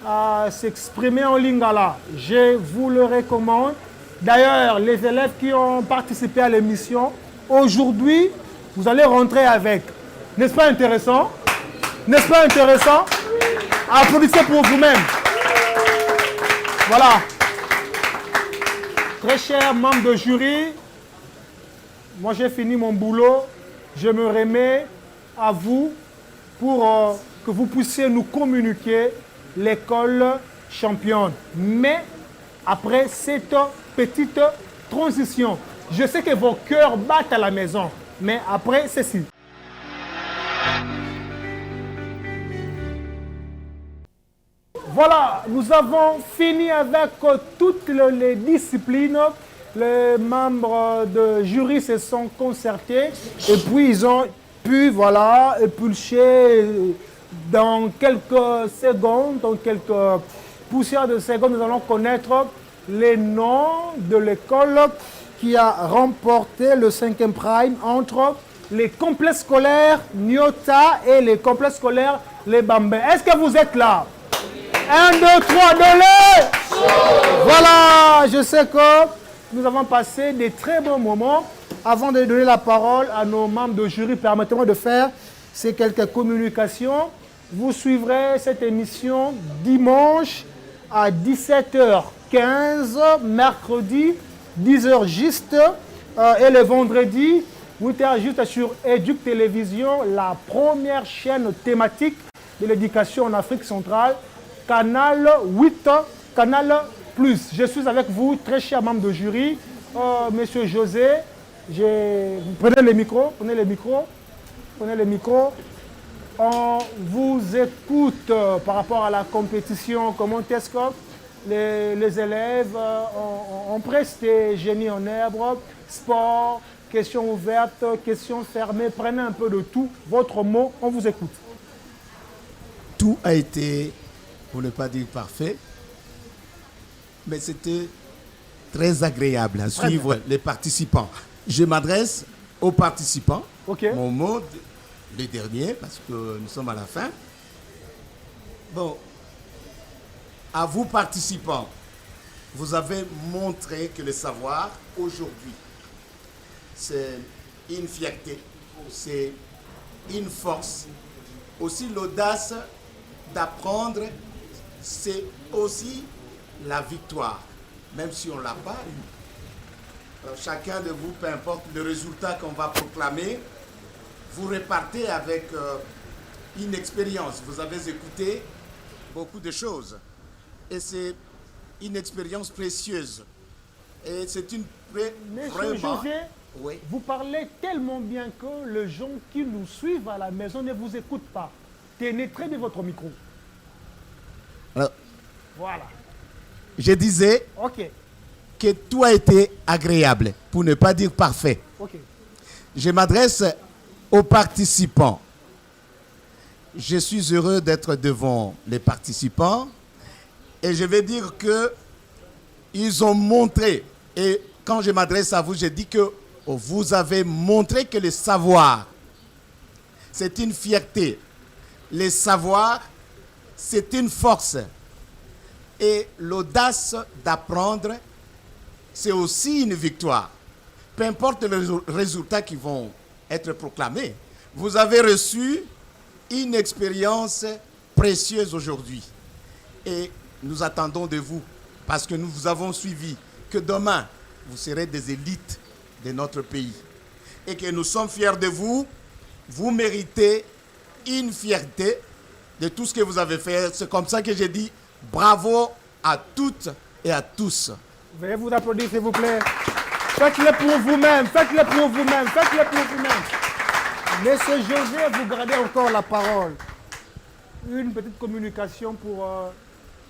à s'exprimer en Lingala. Je vous le recommande. D'ailleurs, les élèves qui ont participé à l'émission, aujourd'hui, vous allez rentrer avec. N'est-ce pas intéressant? N'est-ce pas intéressant? Applaudissez pour vous-même. Voilà. Très chers membres de jury, moi j'ai fini mon boulot. je me remets à vous pour que vous puissiez nous communiquer l'école championne. Mais après cette petite transition, je sais que vos cœurs battent à la maison, mais après ceci. Voilà, nous avons fini avec toutes les disciplines. Les membres de jury se sont concertés et puis ils ont pu, voilà, épulcher dans quelques secondes, dans quelques poussières de secondes, nous allons connaître les noms de l'école qui a remporté le 5e prime entre les complexes scolaires Nyota et les complexes scolaires Les Bambins. Est-ce que vous êtes là? 1, 2, 3, donnez! Voilà, je sais que nous avons passé des très bons moments. Avant de donner la parole à nos membres de jury, permettez-moi de faire ces quelques communications. Vous suivrez cette émission dimanche à 17h15, mercredi 10h juste, et le vendredi 8h juste sur Éduc Télévision, la première chaîne thématique de l'éducation en Afrique centrale. Canal 8, Canal Plus. Je suis avec vous, très cher membre de jury, Monsieur José. Prenez le micro, prenez le micro, prenez le micro. On vous écoute par rapport à la compétition. Comment est-ce que les élèves ont presté génie en herbe, sport, questions ouvertes, questions fermées. Prenez un peu de tout. Votre mot, on vous écoute. Tout a été, pour ne pas dire parfait, mais c'était très agréable à suivre les participants. Je m'adresse aux participants. Okay. Mon mot, le dernier, parce que nous sommes à la fin. Bon, à vous participants, vous avez montré que le savoir, aujourd'hui, c'est une fierté, c'est une force. Aussi l'audace d'apprendre, c'est aussi la victoire, même si on ne l'a pas eu. Alors, chacun de vous, peu importe le résultat qu'on va proclamer, vous repartez avec une expérience. Vous avez écouté beaucoup de choses. Et c'est une expérience précieuse. Et c'est une... Monsieur José, oui. Vous parlez tellement bien que les gens qui nous suivent à la maison ne vous écoutent pas. Tenez très bien votre micro. Alors, voilà. Je disais que tout a été agréable, pour ne pas dire parfait. Je m'adresse aux participants. Je suis heureux d'être devant les participants et je vais dire qu'ils ont montré, et quand je m'adresse à vous, je dis que vous avez montré que le savoir, c'est une fierté. Le savoir, c'est une force. Et l'audace d'apprendre, c'est aussi une victoire. Peu importe les résultats qui vont être proclamés, vous avez reçu une expérience précieuse aujourd'hui. Et nous attendons de vous, parce que nous vous avons suivi, que demain, vous serez des élites de notre pays. Et que nous sommes fiers de vous. Vous méritez une fierté de tout ce que vous avez fait. C'est comme ça que j'ai dit bravo à toutes et à tous. Veuillez vous applaudir, s'il vous plaît. Faites-le pour vous-même, faites-le pour vous-même, faites-le pour vous-même. Monsieur José, vous gardez encore la parole. Une petite communication pour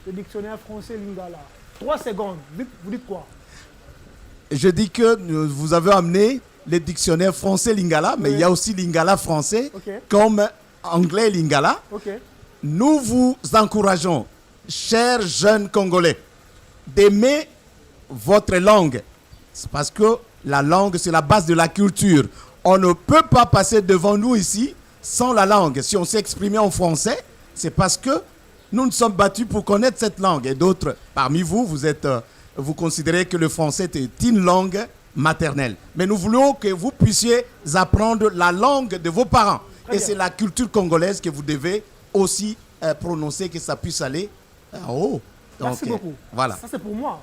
le dictionnaire français Lingala. 3 secondes, vous dites quoi? Je dis que vous avez amené le dictionnaire français Lingala, mais il y a aussi Lingala français, comme anglais Lingala. Nous vous encourageons, chers jeunes Congolais, d'aimer votre langue. C'est parce que la langue, c'est la base de la culture. On ne peut pas passer devant nous ici sans la langue. Si on s'est exprimé en français, c'est parce que nous nous sommes battus pour connaître cette langue. Et d'autres, parmi vous, vous considérez que le français est une langue maternelle. Mais nous voulons que vous puissiez apprendre la langue de vos parents. Et c'est la culture congolaise que vous devez aussi prononcer, que ça puisse aller en haut. Donc, merci beaucoup. Voilà. Ça, c'est pour moi.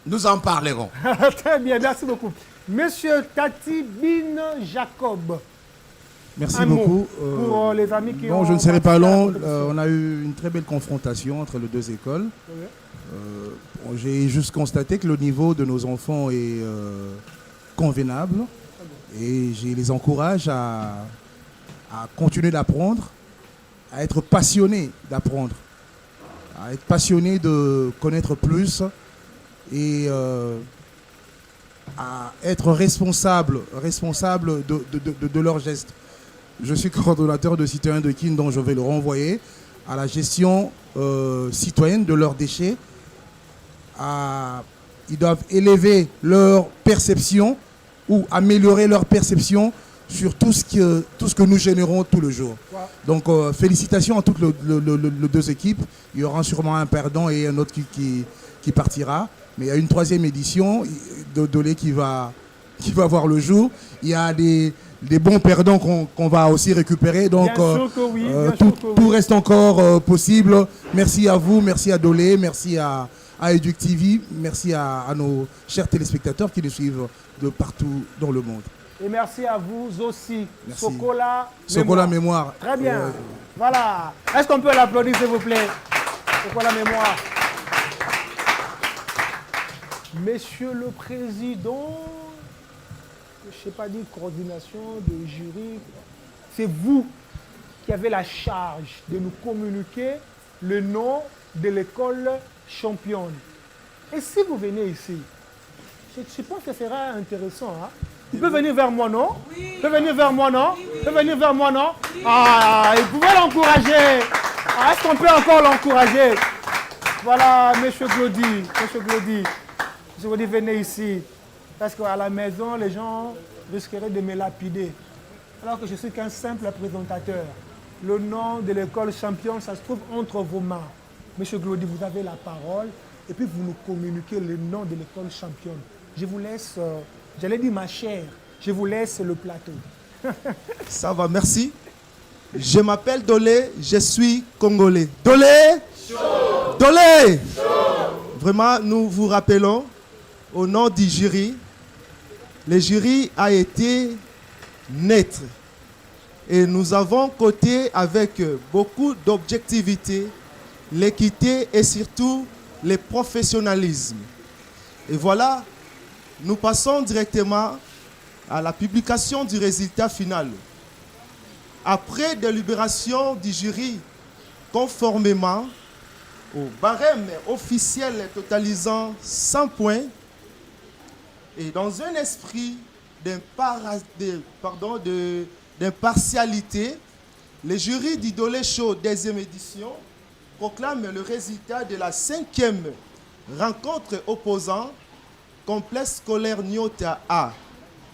Nous en parlerons. Très bien, merci beaucoup. Monsieur Tati Bin Jacob. Merci beaucoup. Pour les amis qui ont... je ne serai pas long. On a eu une très belle confrontation entre les deux écoles. J'ai juste constaté que le niveau de nos enfants est convenable. Et je les encourage à continuer d'apprendre, à être passionnés d'apprendre, à être passionnés de connaître plus et à être responsables de leurs gestes. Je suis coordonnateur de citoyens de Kin, donc je vais le renvoyer à la gestion citoyenne de leurs déchets. Ils doivent élever leur perception ou améliorer leur perception sur tout ce que nous générons tout le jour. Donc félicitations à toutes les deux équipes. Il y aura sûrement un perdant et un autre qui partira. Mais il y a une troisième édition de Dolé qui va voir le jour. Il y a des bons perdants qu'on va aussi récupérer. Donc tout reste encore possible. Merci à vous, merci à Dolé, merci à Educ TV, merci à nos chers téléspectateurs qui nous suivent de partout dans le monde. Et merci à vous aussi. Merci. Sokola Mémoire. Très bien. Voilà. Est-ce qu'on peut l'applaudir, s'il vous plaît? Sokola Mémoire. Monsieur le Président, je ne sais pas dire coordination de jury, c'est vous qui avez la charge de nous communiquer le nom de l'école championne. Et si vous venez ici, je pense que ce sera intéressant. Hein? Il peut venir vers moi, non? Oui. Il peut venir vers moi, non? Oui. Il peut venir vers moi, non? Oui. Ah, vous pouvez l'encourager. Ah, est-ce qu'on peut encore l'encourager? Voilà, monsieur Glody. Monsieur Glody, venez ici. Parce qu'à la maison, les gens risqueraient de me lapider. Alors que je suis qu'un simple présentateur. Le nom de l'école championne, ça se trouve entre vos mains. Monsieur Glody, vous avez la parole. Et puis vous nous communiquez le nom de l'école championne. Je vous laisse, j'allais dire ma chère, je vous laisse le plateau. Ça va, merci. Je m'appelle Dolé, je suis congolais. Dolé Chaud. Dolé Chaud. Vraiment, nous vous rappelons, au nom du jury, le jury a été neutre. Et nous avons coté avec beaucoup d'objectivité, l'équité et surtout le professionnalisme. Et voilà, nous passons directement à la publication du résultat final. Après délibération du jury, conformément au barème officiel totalisant 100 points, et dans un esprit d'impartialité, le jury du Dolé Show 2e édition proclame le résultat de la 5e rencontre opposant complexe scolaire Nyota A,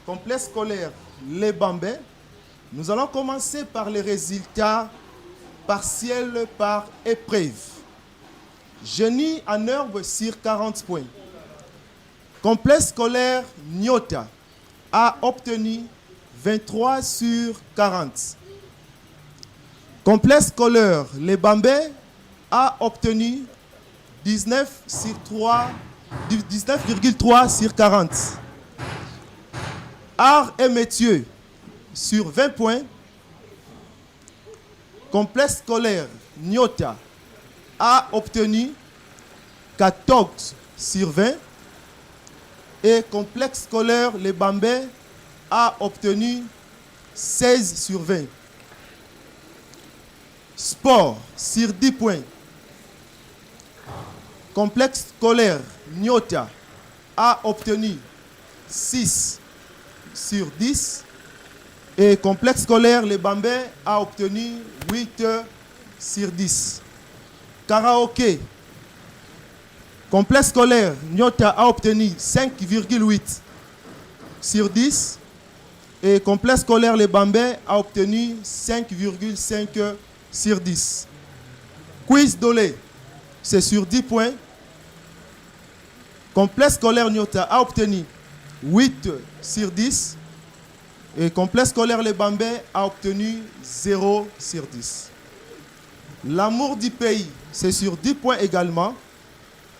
complexe scolaire Les Bambais. Nous allons commencer par les résultats partiels par épreuve. Génie en herbe sur 40 points. Complexe scolaire Nyota a obtenu 23 sur 40. Complexe scolaire Les Bambais a obtenu 19,3 sur 40. Arts et métiers sur 20 points. Complexe scolaire Nyota a obtenu 14 sur 20. Et complexe scolaire Les Bambais a obtenu 16 sur 20. Sport sur 10 points. Complexe scolaire Nyota a obtenu 6 sur 10. Et complexe scolaire Les Bambais a obtenu 8 sur 10. Karaoké. Complexe scolaire Nyota a obtenu 5,8 sur 10. Et complexe scolaire Les Bambais a obtenu 5,5 sur 10. Quiz Dolé, c'est sur 10 points. Complexe scolaire Nyota a obtenu 8 sur 10. Et complexe scolaire Les Bambais a obtenu 0 sur 10. L'amour du pays, c'est sur 10 points également.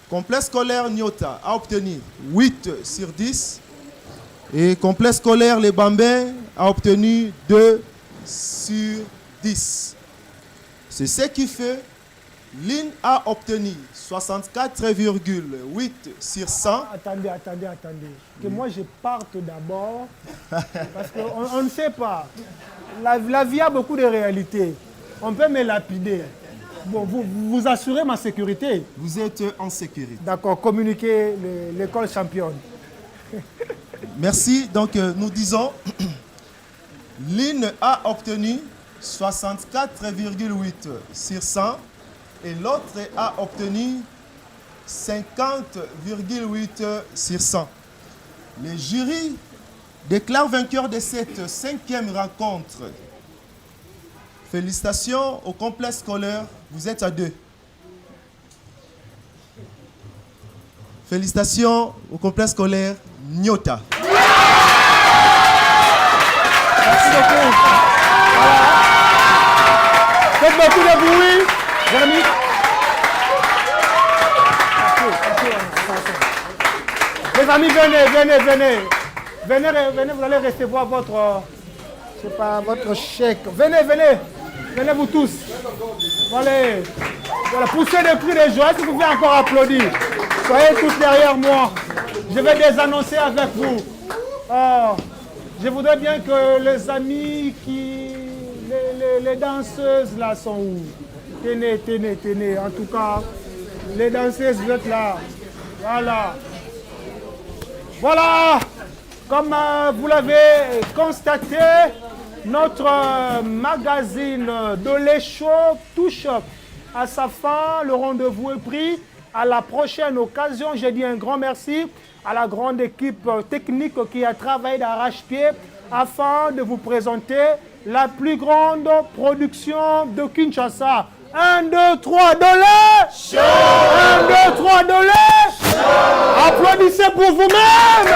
Complexe scolaire Nyota a obtenu 8 sur 10. Et complexe scolaire Les Bambins a obtenu 2 sur 10. C'est ce qui fait l'IN a obtenu 64,8 sur 100. Attendez. Que moi je parte d'abord. Parce qu'on ne sait pas. La vie a beaucoup de réalités. On peut me lapider. Bon, vous assurez ma sécurité. Vous êtes en sécurité. D'accord, communiquez l'école championne. Merci. Donc nous disons, l'IN a obtenu 64,8 sur 100 et l'autre a obtenu 50,8 sur 100. Les jurys déclarent vainqueur de cette 5e rencontre. Félicitations au complexe scolaire, vous êtes à 2. Félicitations au complexe scolaire Nyota. Merci beaucoup. Voilà. Faites beaucoup de bruit. Jérémy. Les amis, venez, vous allez recevoir votre chèque. Venez vous tous. Voilà, poussez des cris de joie, si vous pouvez encore applaudir. Soyez tous derrière moi. Je vais les annoncer avec vous. Je voudrais bien que les amis les danseuses là sont où? Tenez. En tout cas, les danseuses, vous êtes là. Voilà. Comme vous l'avez constaté, notre magazine Dolé Show touche à sa fin. Le rendez-vous est pris. À la prochaine occasion, j'ai dit un grand merci à la grande équipe technique qui a travaillé d'arrache-pied afin de vous présenter la plus grande production de Kinshasa. 1, 2, 3, Dolé Show! 1, 2, 3, Dolé Show! Applaudissez pour vous-même!